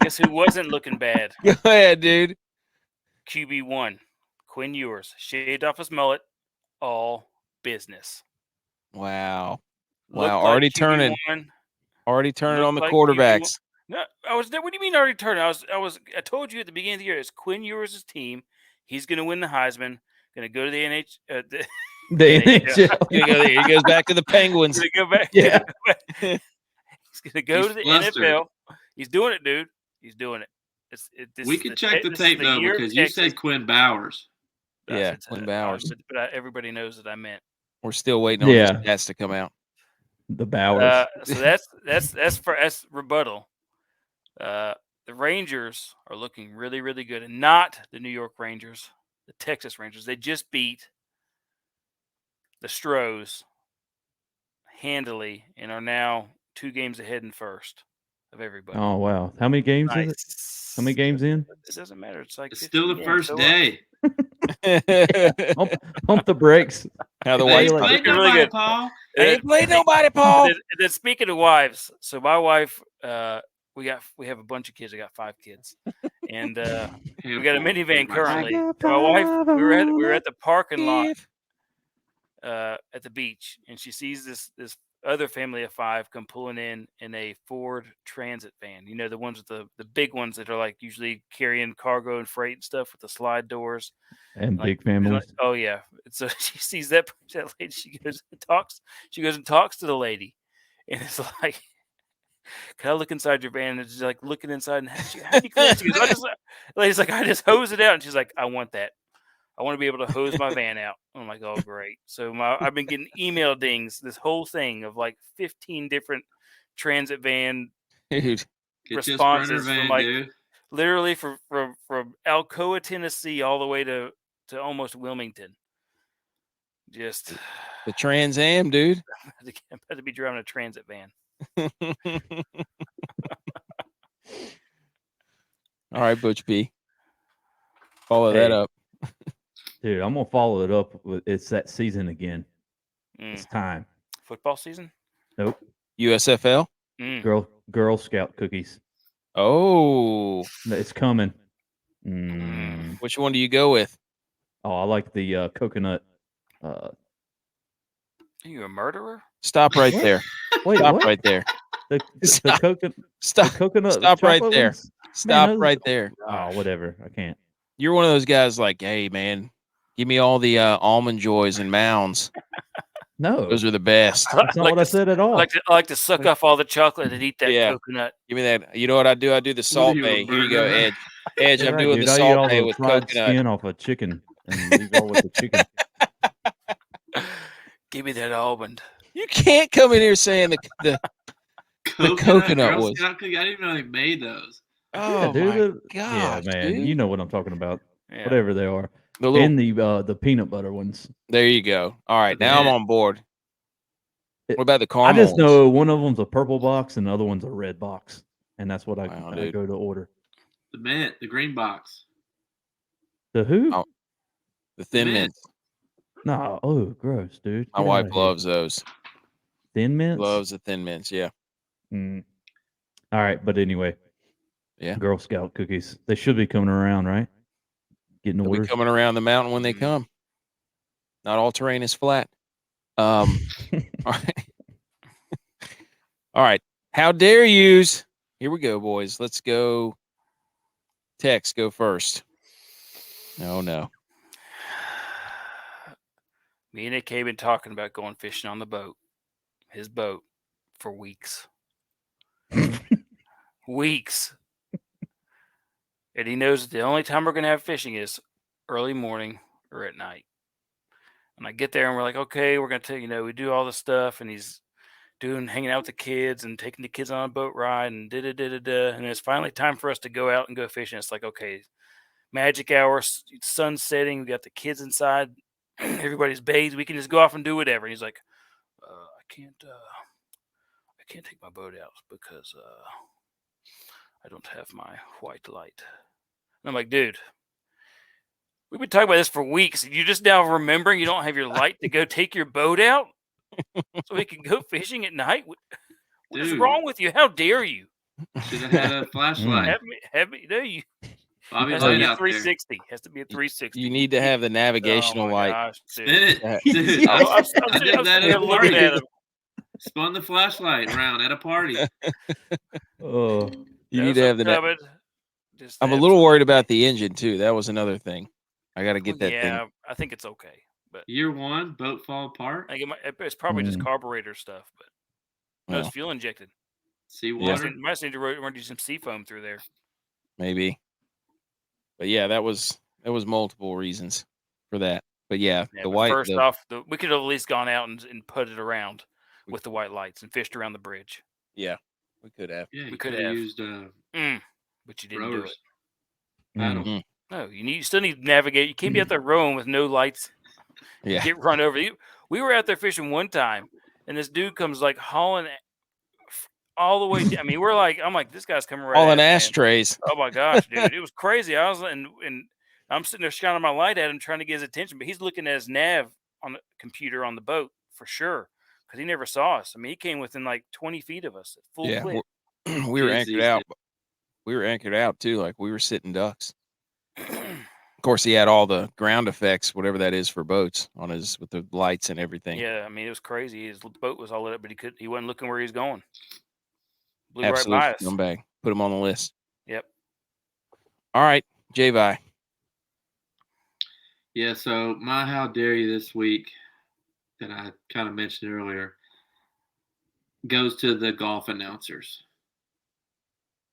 Speaker 4: Guess who wasn't looking bad?
Speaker 1: Go ahead, dude.
Speaker 4: QB1, Quinn Ewers, shaved off his mullet, all business.
Speaker 1: Wow.
Speaker 4: Looked like
Speaker 1: Already turning.
Speaker 4: QB1.
Speaker 1: Already turning
Speaker 4: Looked
Speaker 1: on the
Speaker 4: like
Speaker 1: quarterbacks.
Speaker 4: No, I was there. What do you mean already turning? I told you at the beginning of the year, it's Quinn Ewers' team. He's going to win the Heisman. Going to go to the
Speaker 3: The
Speaker 1: Gonna
Speaker 3: NHL.
Speaker 1: go there. He goes back to the Penguins.
Speaker 4: He's going to go back.
Speaker 3: Yeah.
Speaker 4: He's going to go
Speaker 2: He's
Speaker 4: to the
Speaker 2: flustered.
Speaker 4: NFL. He's doing it, dude. He's doing it.
Speaker 2: We could check the tape, though, because you said Quinn Bowers.
Speaker 1: Yeah, Quinn Bowers.
Speaker 4: But everybody knows that I meant.
Speaker 1: We're still waiting on the stats to come out.
Speaker 3: The Bowers.
Speaker 4: So that's rebuttal. The Rangers are looking really, really good, and not the New York Rangers, the Texas Rangers. They just beat the Stros handily and are now 2 games ahead in first of everybody.
Speaker 3: Oh wow! How many games is it? How many games in?
Speaker 4: It doesn't matter. It's like
Speaker 2: It's still the
Speaker 4: games.
Speaker 2: first
Speaker 4: So
Speaker 2: day.
Speaker 3: Pump the brakes.
Speaker 1: How the
Speaker 2: They
Speaker 1: wife
Speaker 2: ain't
Speaker 3: like-
Speaker 2: played
Speaker 4: Really
Speaker 2: nobody,
Speaker 4: good.
Speaker 2: Paul.
Speaker 1: ain't played nobody, Paul.
Speaker 4: Then speaking of wives, so my wife, we have a bunch of kids. I got 5 kids, and we got a minivan currently. My wife, we were at the parking lot at the beach, and she sees this other family of 5 come pulling in a Ford Transit van. You know, the ones with the big ones that are like usually carrying cargo and freight and stuff with the slide doors.
Speaker 3: And
Speaker 4: Like,
Speaker 3: big families.
Speaker 4: oh yeah. So she sees that lady. She goes and talks. She goes and talks to the lady, and it's like, "Can I look inside your van?" And she's like looking inside, and how do you clean it? She goes, lady's like, "I just hose it out," and she's like, "I want that. I want to be able to hose my van out." I'm like, "Oh, great!" So I've been getting email dings, this whole thing of like 15 different transit van
Speaker 1: Dude,
Speaker 2: Get you a Sprinter
Speaker 4: responses
Speaker 2: van,
Speaker 4: from like
Speaker 2: dude.
Speaker 4: literally from Alcoa, Tennessee, all the way to almost Wilmington. Just
Speaker 1: the Trans Am, dude.
Speaker 4: I'm about to be driving a transit van.
Speaker 1: All right, Butch B. Follow that
Speaker 3: Hey.
Speaker 1: up.
Speaker 3: Dude, I'm gonna follow it up with it's that season again. It's
Speaker 4: Mm.
Speaker 3: time.
Speaker 4: Football season?
Speaker 3: Nope.
Speaker 1: USFL.
Speaker 4: Mm.
Speaker 3: Girl Scout cookies.
Speaker 1: Oh,
Speaker 3: It's coming.
Speaker 1: which one do you go with?
Speaker 3: Oh, I like the coconut.
Speaker 4: Are you a murderer?
Speaker 1: Stop right
Speaker 3: What?
Speaker 1: there.
Speaker 3: Wait,
Speaker 1: Stop
Speaker 3: what?
Speaker 1: right there.
Speaker 3: The
Speaker 1: Stop.
Speaker 3: coconut.
Speaker 1: Stop.
Speaker 3: The coconut.
Speaker 1: Stop right
Speaker 3: chocolate
Speaker 1: there.
Speaker 3: ones?
Speaker 1: Stop
Speaker 3: those-
Speaker 1: right there.
Speaker 3: Oh, whatever. I can't.
Speaker 1: You're one of those guys like, hey, man, give me all the almond joys and mounds.
Speaker 3: No,
Speaker 1: Those are the best.
Speaker 3: that's not what I said at all.
Speaker 4: I like to suck off all the chocolate and eat that
Speaker 1: Yeah.
Speaker 4: coconut.
Speaker 1: Give me that. You know what I do? I do the Salt
Speaker 2: you, a
Speaker 1: Bay. Here you go,
Speaker 2: burger?
Speaker 1: Edge. Edge,
Speaker 3: Yeah,
Speaker 1: I'm
Speaker 3: right,
Speaker 1: doing
Speaker 3: dude.
Speaker 1: the
Speaker 3: I eat
Speaker 1: Salt
Speaker 3: all
Speaker 1: Bay
Speaker 3: the
Speaker 1: with
Speaker 3: fried
Speaker 1: coconut.
Speaker 3: skin off a chicken and leave all with the chicken.
Speaker 4: Give me that almond.
Speaker 1: You can't come in here saying the coconut
Speaker 2: Girl
Speaker 1: was-
Speaker 2: Scout cookie. I didn't even know they made those.
Speaker 1: oh
Speaker 3: dude,
Speaker 1: my
Speaker 3: yeah,
Speaker 1: gosh,
Speaker 3: man.
Speaker 1: dude.
Speaker 3: You know what I'm talking about.
Speaker 4: Yeah.
Speaker 3: Whatever they are.
Speaker 1: The little,
Speaker 3: And the peanut butter ones.
Speaker 1: there you go. All right, now I'm
Speaker 2: Yeah.
Speaker 1: on board.
Speaker 3: It-
Speaker 1: What about the
Speaker 3: I
Speaker 1: caramel?
Speaker 3: just know one of them's a purple box and the other one's a red box, and that's what
Speaker 1: Wow,
Speaker 3: I
Speaker 1: dude.
Speaker 3: go to order.
Speaker 2: The mint, the green box.
Speaker 3: The who?
Speaker 1: Oh, the Thin
Speaker 2: mint.
Speaker 1: Mints.
Speaker 3: No, oh, gross, dude.
Speaker 1: My
Speaker 3: Get
Speaker 1: wife
Speaker 3: outta here.
Speaker 1: loves those.
Speaker 3: Thin Mints.
Speaker 1: Loves the Thin Mints. Yeah.
Speaker 3: Mm. All right, but anyway,
Speaker 1: Yeah.
Speaker 3: Girl Scout cookies. They should be coming around, right? Getting
Speaker 1: They'll be
Speaker 3: orders.
Speaker 1: coming around the mountain when they
Speaker 4: Mm.
Speaker 1: come. Not all terrain is flat. All right. All right. How dare yous? Here we go, boys. Let's go. Tex, go first. Oh no.
Speaker 4: Me and AK been talking about going fishing on the boat, his boat, for weeks. Weeks. And he knows that the only time we're going to have fishing is early morning or at night. And I get there and we're like, okay, we're going to, we do all this stuff. And he's hanging out with the kids and taking the kids on a boat ride and da-da-da-da-da. And it's finally time for us to go out and go fishing. It's like, okay, magic hour, sun setting. We got the kids inside. Everybody's bathed. We can just go off and do whatever. And he's like, I can't take my boat out because I don't have my white light. And I'm like, dude, we've been talking about this for weeks. You just now remembering you don't have your light to go take your boat out so we can go fishing at night? What is wrong with you? How dare you?
Speaker 2: Should have had a flashlight.
Speaker 4: Have me, no, you.
Speaker 2: Bobby
Speaker 4: Has to
Speaker 2: Light
Speaker 4: be a
Speaker 2: out there.
Speaker 4: 360. Has to be a 360.
Speaker 1: You need to have the navigational light.
Speaker 4: Gosh,
Speaker 2: Spin it. Dude,
Speaker 4: I
Speaker 2: I did that at a
Speaker 4: looking
Speaker 2: party.
Speaker 4: at him.
Speaker 2: Spun the flashlight around at a party.
Speaker 3: Oh,
Speaker 1: You need to have the.
Speaker 4: covered.
Speaker 1: I'm a little worried about the engine too. That was another thing. I got to get that
Speaker 4: Yeah,
Speaker 1: thing.
Speaker 4: I think it's okay. But
Speaker 2: Year 1, boat fall apart.
Speaker 4: I think it's probably just carburetor stuff. But no, it's fuel injected.
Speaker 2: Seawater.
Speaker 4: Might just need to run you some seafoam through there.
Speaker 1: Maybe. But yeah, that was multiple reasons for that. But yeah, the white.
Speaker 4: First off, we could have at least gone out and put it around with the white lights and fished around the bridge.
Speaker 1: Yeah, we could have.
Speaker 2: Yeah,
Speaker 4: we could have
Speaker 2: used
Speaker 4: but you didn't do it.
Speaker 2: Paddle.
Speaker 4: No, you still need to navigate. You can't be out there rowing with no lights.
Speaker 1: Yeah,
Speaker 4: Get run over. We were out there fishing one time, and this dude comes like hauling all the way. I'm like, this guy's coming right.
Speaker 1: Hauling ashtrays.
Speaker 4: Oh my gosh, dude, it was crazy. I was and I'm sitting there shining my light at him, trying to get his attention, but he's looking at his nav on the computer on the boat for sure, because he never saw us. I mean, he came within like 20 feet of us at full clip.
Speaker 1: We were anchored out. We were anchored out too, like we were sitting ducks. Of course, he had all the ground effects, whatever that is for boats, on his with the lights and everything.
Speaker 4: Yeah, I mean, it was crazy. His boat was all lit up, but he wasn't looking where he was going. Blew
Speaker 1: Absolute
Speaker 4: right by us.
Speaker 1: scumbag. Put him on the list.
Speaker 4: Yep.
Speaker 1: All right, J-Vi.
Speaker 2: Yeah, so my how dare you this week that I kind of mentioned earlier goes to the golf announcers.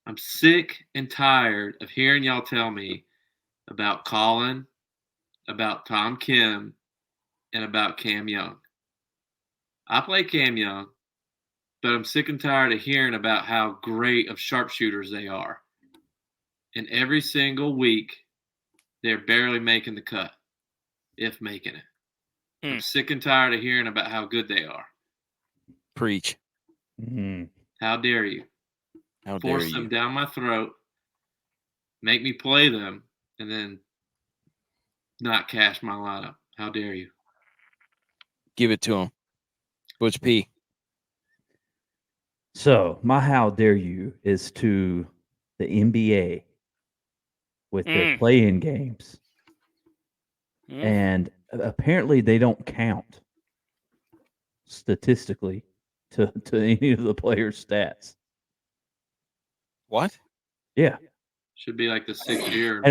Speaker 2: I'm sick and tired of hearing y'all tell me about Colin, about Tom Kim, and about Cam Young. I play Cam Young, but I'm sick and tired of hearing about how great of sharpshooters they are. And every single week, they're barely making the cut, if making it. I'm sick and tired of hearing about how good they are.
Speaker 1: Preach.
Speaker 2: How dare you?
Speaker 1: How dare
Speaker 2: Force
Speaker 1: you?
Speaker 2: them down my throat, make me play them, and then not cash my lineup. How dare you?
Speaker 1: Give it to him. Butch P.
Speaker 3: So my how dare you is to the NBA with their play-in games. And apparently they don't count statistically to any of the players' stats.
Speaker 1: What?
Speaker 3: Yeah.
Speaker 2: Should be like the 6th year.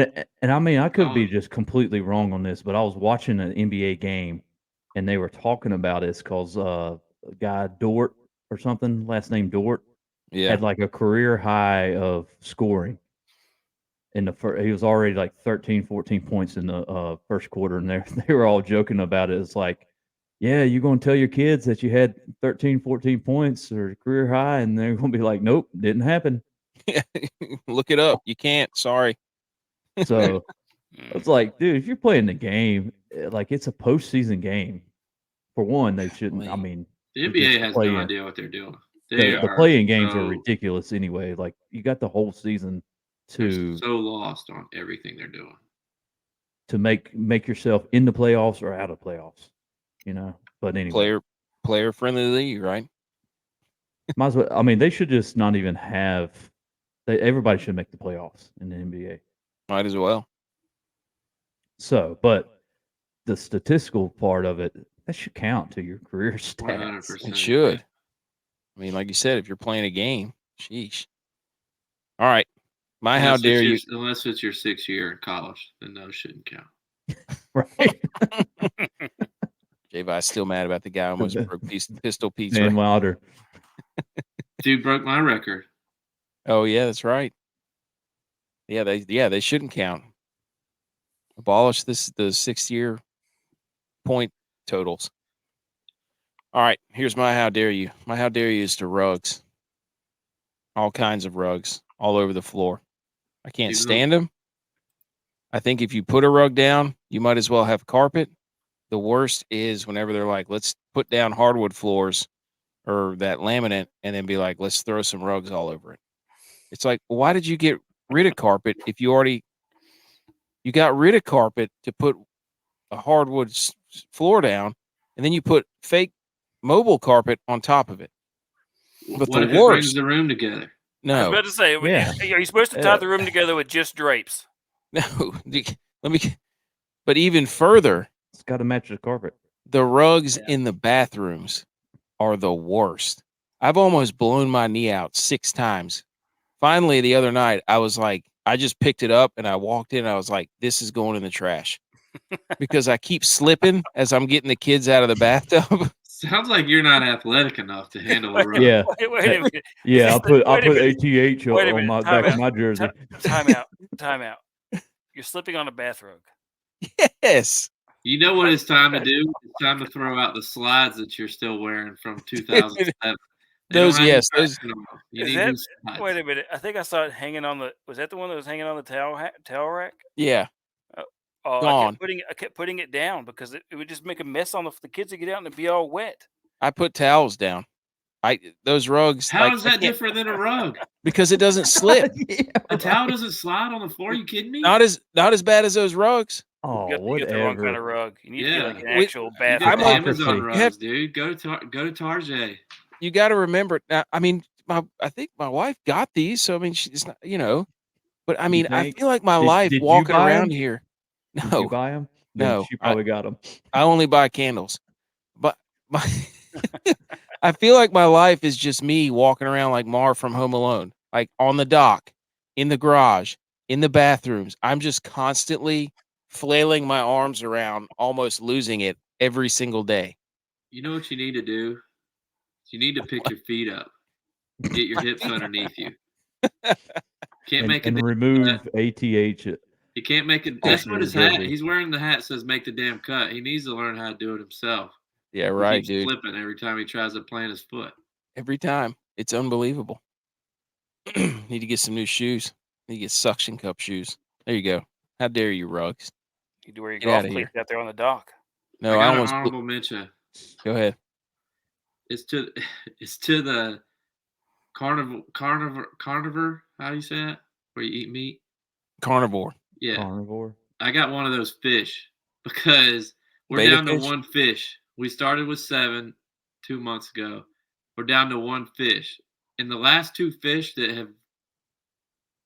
Speaker 3: And I mean, I could be just completely wrong on this, but I was watching an NBA game and they were talking about it because a guy Dort or something, last name Dort, had like a career high of scoring. In the he was already like 13, 14 points in the first quarter, and they were all joking about it. It's like, yeah, you're going to tell your kids that you had 13, 14 points or career high, and they're going to be like, nope, didn't happen.
Speaker 1: Look it up. You can't. Sorry.
Speaker 3: So it's like, dude, if you're playing the game, like it's a postseason game. For one, they shouldn't. I mean,
Speaker 2: the NBA has no idea what they're doing.
Speaker 3: The play-in games are ridiculous anyway. Like you got the whole season to
Speaker 2: so lost on everything they're doing
Speaker 3: to make yourself in the playoffs or out of playoffs, But anyway,
Speaker 1: player friendly league, right?
Speaker 3: Might as well. I mean, they should just not even have. Everybody should make the playoffs in the NBA.
Speaker 1: Might as well.
Speaker 3: So, but the statistical part of it, that should count to your career stats.
Speaker 2: 100%.
Speaker 1: It should. I mean, like you said, if you're playing a game, sheesh. All right. How dare you?
Speaker 2: Unless it's your 6th year in college, then those shouldn't count.
Speaker 3: Right.
Speaker 1: J-Vi's still mad about the guy who almost broke Pistol Pete's
Speaker 3: Dan
Speaker 1: record.
Speaker 3: Wilder.
Speaker 2: Dude broke my record.
Speaker 1: Oh, yeah, that's right. They shouldn't count. Abolish the 6-year point totals. All right, here's my how dare you. My how dare you is to rugs. All kinds of rugs all over the floor. I can't stand them. I think if you put a rug down, you might as well have carpet. The worst is whenever they're like, let's put down hardwood floors or that laminate and then be like, let's throw some rugs all over it. It's like, why did you get rid of carpet if you got rid of carpet to put a hardwood floor down, and then you put fake mobile carpet on top of it? But
Speaker 2: what if
Speaker 1: worst,
Speaker 2: it brings the room together?
Speaker 1: No.
Speaker 4: I was about to say, are you supposed to tie the room together with just drapes?
Speaker 1: No. But even further,
Speaker 3: it's got to match the carpet.
Speaker 1: The rugs in the bathrooms are the worst. I've almost blown my knee out 6 times. Finally, the other night, I was like, I just picked it up and I walked in. And I was like, this is going in the trash because I keep slipping as I'm getting the kids out of the bathtub.
Speaker 2: Sounds like you're not athletic enough to handle a rug.
Speaker 3: Yeah.
Speaker 4: Wait a minute.
Speaker 3: Yeah, I'll put ATH on my back of my jersey.
Speaker 4: Time out. You're slipping on a bathrobe.
Speaker 1: Yes.
Speaker 2: You know what it's time to do? It's time to throw out the slides that you're still wearing from 2007.
Speaker 1: Those.
Speaker 2: You
Speaker 4: need
Speaker 2: new slides.
Speaker 4: Wait a minute. I think I saw it hanging on the. Was that the one that was hanging on the towel rack?
Speaker 1: Yeah.
Speaker 4: Gone. I kept putting it down because it would just make a mess on the kids to get out and it'd be all wet.
Speaker 1: I put towels down. Those rugs.
Speaker 2: How is that different than a rug?
Speaker 1: Because it doesn't slip.
Speaker 2: A towel doesn't slide on the floor. Are you kidding me?
Speaker 1: Not as bad as those rugs.
Speaker 3: Oh,
Speaker 4: you
Speaker 3: whatever.
Speaker 4: get the wrong kind of rug. You need to get like an actual bathroom.
Speaker 2: I'm Amazon rugs, dude. Go to Target.
Speaker 1: You got to remember now. I mean, I think my wife got these, so I mean, she's not, But I mean, I feel like my life walking around here. No,
Speaker 3: did you buy them?
Speaker 1: No,
Speaker 3: she probably got them.
Speaker 1: I only buy candles, but I feel like my life is just me walking around like Mar from Home Alone, like on the dock, in the garage, in the bathrooms. I'm just constantly flailing my arms around, almost losing it every single day.
Speaker 2: You know what you need to do? You need to pick your feet up, get your hips underneath you. Can't make it.
Speaker 3: Remove ATH.
Speaker 2: He can't make it. That's what his hat. He's wearing the hat says "Make the damn cut." He needs to learn how to do it himself.
Speaker 1: Yeah, right,
Speaker 2: dude. Flipping every time he tries to plant his foot.
Speaker 1: Every time, it's unbelievable. Need to get some new shoes. Need to get suction cup shoes. There you go. How dare you, rugs?
Speaker 4: You need to wear your golf cleats out there on the dock.
Speaker 2: No, I almost honorable mention.
Speaker 1: Go ahead.
Speaker 2: It's to the carnivore. How do you say that? Where you eat meat?
Speaker 1: Carnivore.
Speaker 2: Yeah.
Speaker 3: Carnivore.
Speaker 2: I got one of those fish because we're down to one fish. We started with 7 2 months ago. We're down to one fish. And the last 2 fish that have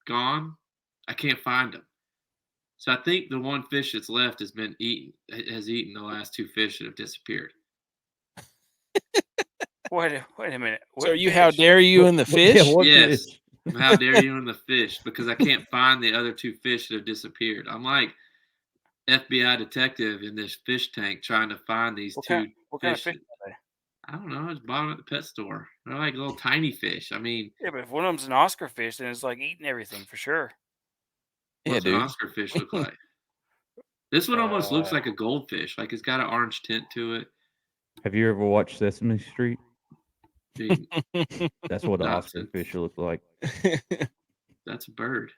Speaker 2: gone, I can't find them. So I think the one fish that's left has eaten the last 2 fish that have disappeared.
Speaker 4: Wait a minute.
Speaker 1: So are you how dare you in the fish?
Speaker 2: Yes. How dare you in the fish? Because I can't find the other 2 fish that have disappeared. I'm like FBI detective in this fish tank trying to find these
Speaker 4: what
Speaker 2: 2
Speaker 4: fish. What kind of fish are they?
Speaker 2: I don't know. I just bought them at the pet store. They're like little tiny fish. I mean,
Speaker 4: yeah, but if one of them's an Oscar fish, then it's like eating everything for sure.
Speaker 2: What's an Oscar fish look like? This one almost looks like a goldfish. Like it's got an orange tint to it.
Speaker 3: Have you ever watched Sesame Street?
Speaker 2: Dude,
Speaker 3: that's what an Oscar fish looks like.
Speaker 2: That's a bird.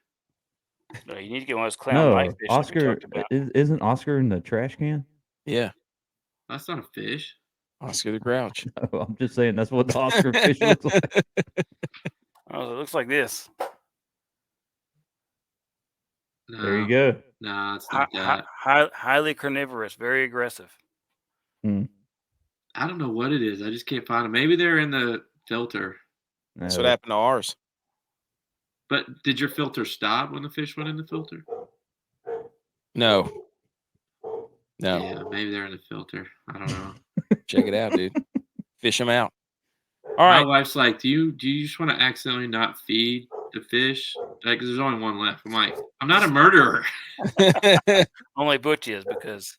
Speaker 4: No, you need to get one of those clown light fish.
Speaker 3: Oscar isn't Oscar in the trash can?
Speaker 1: Yeah,
Speaker 2: that's not a fish.
Speaker 1: Oscar the Grouch.
Speaker 3: No, I'm just saying that's what the Oscar fish looks like.
Speaker 4: Oh, it looks like this.
Speaker 2: No,
Speaker 3: there you go.
Speaker 2: No, it's not that.
Speaker 4: Highly carnivorous, very aggressive.
Speaker 2: I don't know what it is. I just can't find them. Maybe they're in the filter.
Speaker 1: That's what happened to ours.
Speaker 2: But did your filter stop when the fish went in the filter?
Speaker 1: No.
Speaker 2: Yeah, maybe they're in the filter. I don't know.
Speaker 1: Check it out, dude. Fish them out. All right.
Speaker 2: My wife's like, do you just want to accidentally not feed the fish? Like, 'cause there's only one left. I'm like, I'm not a murderer.
Speaker 4: Only Butch is because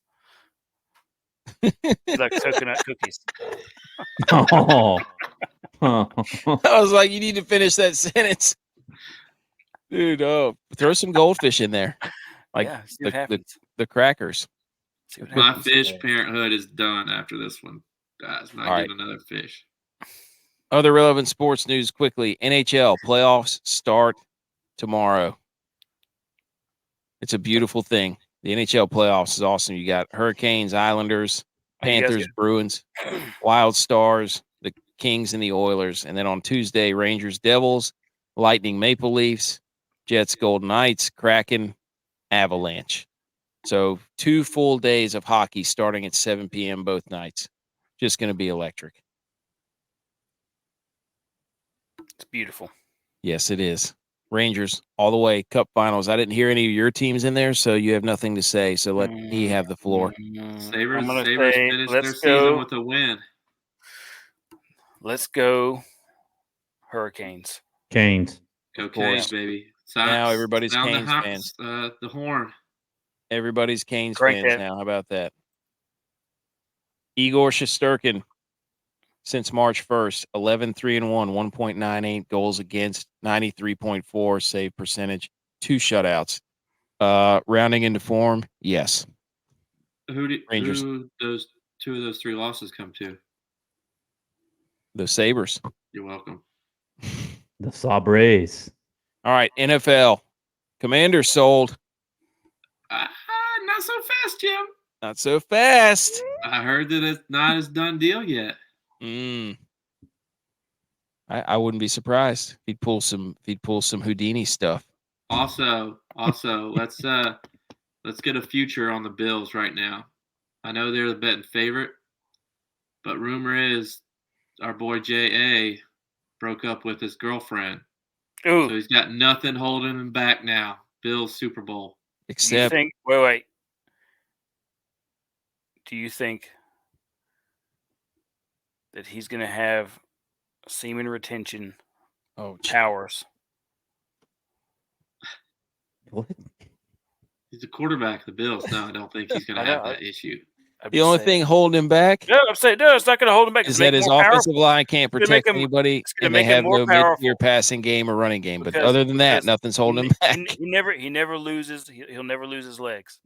Speaker 4: he likes coconut cookies.
Speaker 3: Oh.
Speaker 1: I was like, you need to finish that sentence. Dude, throw some goldfish in there. Like
Speaker 4: Yeah, see what happens.
Speaker 1: the crackers.
Speaker 4: See what
Speaker 2: My
Speaker 4: happens.
Speaker 2: fish parenthood is done after this one. Guys, not
Speaker 1: All right.
Speaker 2: getting another fish.
Speaker 1: Other relevant sports news quickly. NHL playoffs start tomorrow. It's a beautiful thing. The NHL playoffs is awesome. You got Hurricanes, Islanders,
Speaker 4: How you guys
Speaker 1: Panthers, Bruins, Wild Stars, the Kings, and the Oilers. And then on Tuesday, Rangers, Devils, Lightning, Maple Leafs, Jets, Golden Knights, Kraken, Avalanche. So 2 full days of hockey starting at 7 p.m. both nights. Just going to be electric.
Speaker 4: It's beautiful.
Speaker 1: Yes, it is. Rangers all the way. Cup Finals. I didn't hear any of your teams in there, so you have nothing to say. So let me have the floor.
Speaker 2: Sabres
Speaker 4: say,
Speaker 2: finished
Speaker 4: let's
Speaker 2: their
Speaker 4: go.
Speaker 2: season with a win.
Speaker 4: Let's go Hurricanes.
Speaker 3: Canes.
Speaker 2: Go
Speaker 1: Of course.
Speaker 2: Canes, baby.
Speaker 1: Now everybody's
Speaker 2: sound
Speaker 1: Canes
Speaker 2: the,
Speaker 1: fans.
Speaker 2: The horn.
Speaker 1: Everybody's Canes
Speaker 4: Crank
Speaker 1: fans
Speaker 4: that.
Speaker 1: now. How about that? Igor Shesterkin, since March 1st, 11-3-1, 1.98 goals against, 93.4 save percentage, 2 shutouts. Rounding into form, yes. Rangers.
Speaker 2: Who those 2 of those 3 losses come to?
Speaker 1: The Sabres.
Speaker 2: You're welcome.
Speaker 3: The Sabres.
Speaker 1: All right, NFL. Commanders sold.
Speaker 2: Not so fast, Jim.
Speaker 1: Not so fast.
Speaker 2: I heard that it's not as done deal yet.
Speaker 1: I wouldn't be surprised if he'd pull some Houdini stuff.
Speaker 2: Also, let's get a future on the Bills right now. I know they're the betting favorite, but rumor is our boy J.A. broke up with his girlfriend.
Speaker 4: Ooh.
Speaker 2: So he's got nothing holding him back now. Bills Super Bowl.
Speaker 1: Except
Speaker 4: wait. Do you think that he's going to have semen retention powers?
Speaker 3: What?
Speaker 2: He's a quarterback of the Bills. No, I don't think he's going to have that issue.
Speaker 1: The only thing holding him back
Speaker 4: I'm saying, no, it's not going to hold him back.
Speaker 1: is that his offensive line can't protect anybody, and they have no mid-tier passing game or running game. But other than that, nothing's holding him back.
Speaker 4: He never loses. He'll never lose his legs.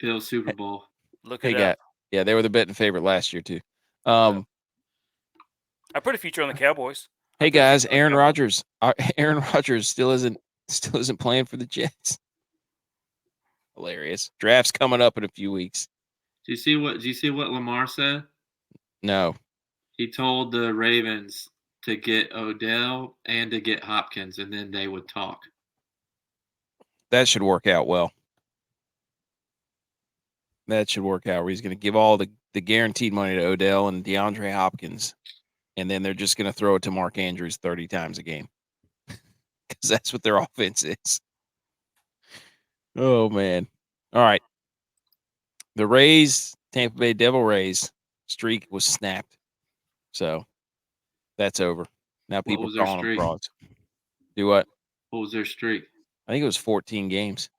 Speaker 2: Bills Super Bowl.
Speaker 4: Look it up.
Speaker 1: Yeah, they were the betting favorite last year too.
Speaker 4: I put a future on the Cowboys.
Speaker 1: Hey guys, Aaron Rodgers still isn't playing for the Jets. Hilarious. Draft's coming up in a few weeks.
Speaker 2: Do you see what Lamar said?
Speaker 1: No.
Speaker 2: He told the Ravens to get Odell and to get Hopkins, and then they would talk.
Speaker 1: That should work out well. That should work out where he's going to give all the guaranteed money to Odell and DeAndre Hopkins, and then they're just going to throw it to Mark Andrews 30 times a game because that's what their offense is. Oh, man. All right. The Rays, Tampa Bay Devil Rays streak was snapped. So that's over. Now people are calling them frauds. Do what?
Speaker 2: What was their streak?
Speaker 1: I think it was 14 games.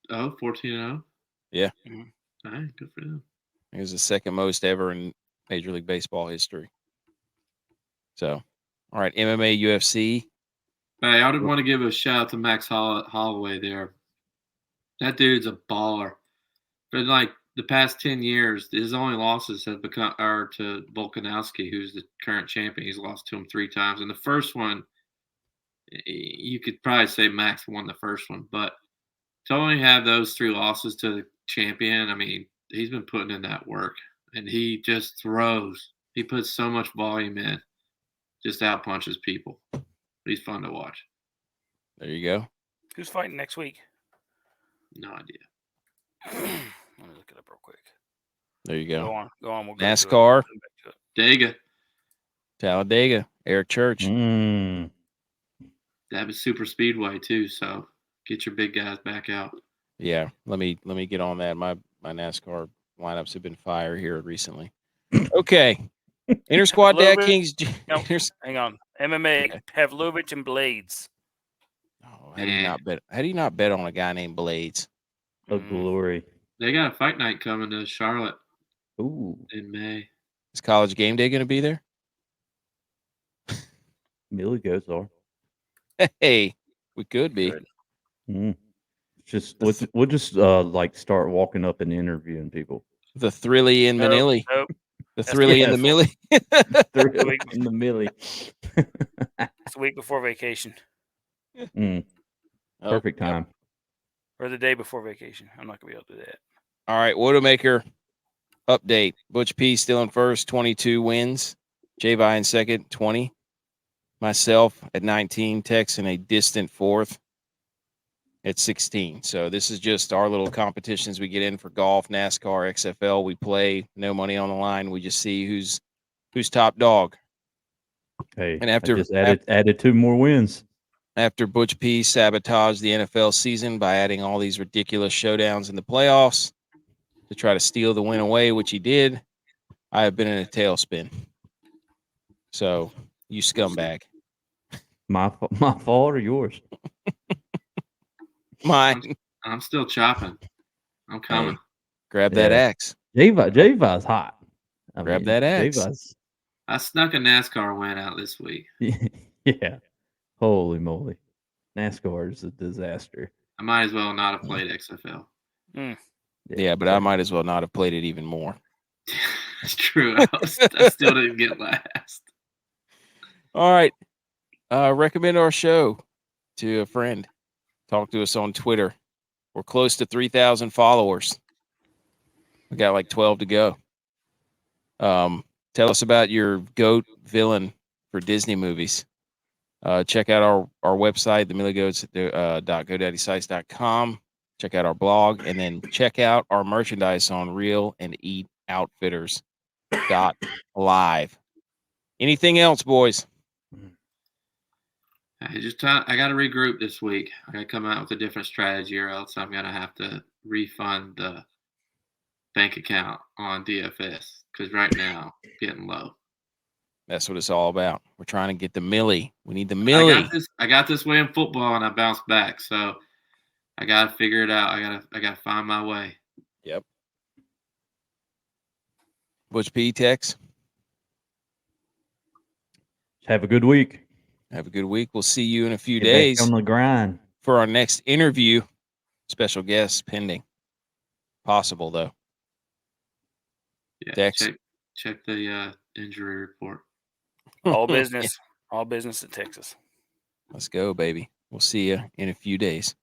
Speaker 2: Oh, 14-0?
Speaker 1: Yeah.
Speaker 2: All right, good for them.
Speaker 1: It was the second most ever in Major League Baseball history. So, all right, MMA, UFC.
Speaker 2: Hey, I did want to give a shout out to Max Holloway there. That dude's a baller. For like the past 10 years, his only losses have are to Volkanovski, who's the current champion. He's lost to him 3 times. And the first one, you could probably say Max won the first one. But to only have those 3 losses to the champion, I mean, he's been putting in that work. And he just throws. He puts so much volume in. Just outpunches people. He's fun to watch.
Speaker 1: There you go.
Speaker 4: Who's fighting next week?
Speaker 2: No idea.
Speaker 4: Let me look it up real quick.
Speaker 1: There you go.
Speaker 4: Go on. We'll go
Speaker 1: NASCAR.
Speaker 2: Dega.
Speaker 1: Talladega. Eric Church.
Speaker 2: That was super speedway too. So get your big guys back out.
Speaker 1: Yeah. Let me get on that. My NASCAR lineups have been fire here recently. Okay. Intersquad Dad-Kings.
Speaker 4: Hang on. MMA, Pavlovich and Blades.
Speaker 1: Oh, how do you not bet on a guy named Blades?
Speaker 3: Oh, glory.
Speaker 2: They got a fight night coming to Charlotte.
Speaker 3: Ooh.
Speaker 2: In May.
Speaker 1: Is College Game Day going to be there?
Speaker 3: Millie goats are.
Speaker 1: Hey, we could be.
Speaker 4: Good.
Speaker 3: Mm. We'll just like start walking up and interviewing people.
Speaker 1: The Thrilly and
Speaker 4: Nope,
Speaker 1: Manilly.
Speaker 4: nope.
Speaker 1: The
Speaker 4: That's
Speaker 1: Thrilly
Speaker 4: the
Speaker 1: and the
Speaker 4: week
Speaker 1: Millie.
Speaker 3: Thrill in the Millie.
Speaker 4: It's the week before vacation
Speaker 3: Mm,
Speaker 1: Oh,
Speaker 3: perfect
Speaker 1: yep.
Speaker 3: time.
Speaker 4: or the day before vacation. I'm not gonna be able to do that.
Speaker 1: All right, Widowmaker update. Butch P still in first, 22 wins. J-Vi in second, 20. Myself at 19. Tex in a distant fourth at 16. So this is just our little competitions we get in for golf, NASCAR, XFL. We play, no money on the line. We just see who's top dog.
Speaker 3: Hey,
Speaker 1: And after
Speaker 3: I just added 2 more wins.
Speaker 1: After Butch P sabotaged the NFL season by adding all these ridiculous showdowns in the playoffs to try to steal the win away, which he did, I have been in a tailspin. So, you scumbag.
Speaker 3: My fault or yours?
Speaker 1: Mine.
Speaker 2: I'm still chopping. I'm coming.
Speaker 1: Hey, grab that
Speaker 3: Yeah.
Speaker 1: axe.
Speaker 3: J-Vi's hot.
Speaker 1: Grab that axe.
Speaker 3: J-Vi's,
Speaker 2: I snuck a NASCAR win out this week.
Speaker 3: yeah. Holy moly. NASCAR is a disaster.
Speaker 2: I might as well not have played XFL.
Speaker 1: Yeah, but I might as well not have played it even more.
Speaker 2: It's true. I still didn't get last.
Speaker 1: All right. Recommend our show to a friend. Talk to us on Twitter. We're close to 3,000 followers. We got like 12 to go. Tell us about your GOAT villain for Disney movies. Check out our website, themillygoats.godaddysites.com. Check out our blog, and then check out our merchandise on Real and Eat Outfitters.live. Anything else, boys?
Speaker 2: I got to regroup this week. I got to come out with a different strategy, or else I'm gonna have to refund the bank account on DFS because right now it's getting low.
Speaker 1: That's what it's all about. We're trying to get the Millie. We need the Millie.
Speaker 2: I got this way in football, and I bounced back. So I got to figure it out. I got to find my way.
Speaker 1: Yep. Butch P. Tex.
Speaker 3: Have a good week.
Speaker 1: Have a good week. We'll see you in a few
Speaker 3: Get
Speaker 1: days
Speaker 3: back on the grind
Speaker 1: for our next interview. Special guest pending. Possible, though.
Speaker 2: Yeah,
Speaker 1: Tex.
Speaker 2: check the injury report.
Speaker 4: All business. All business in Texas.
Speaker 1: Let's go, baby. We'll see you in a few days.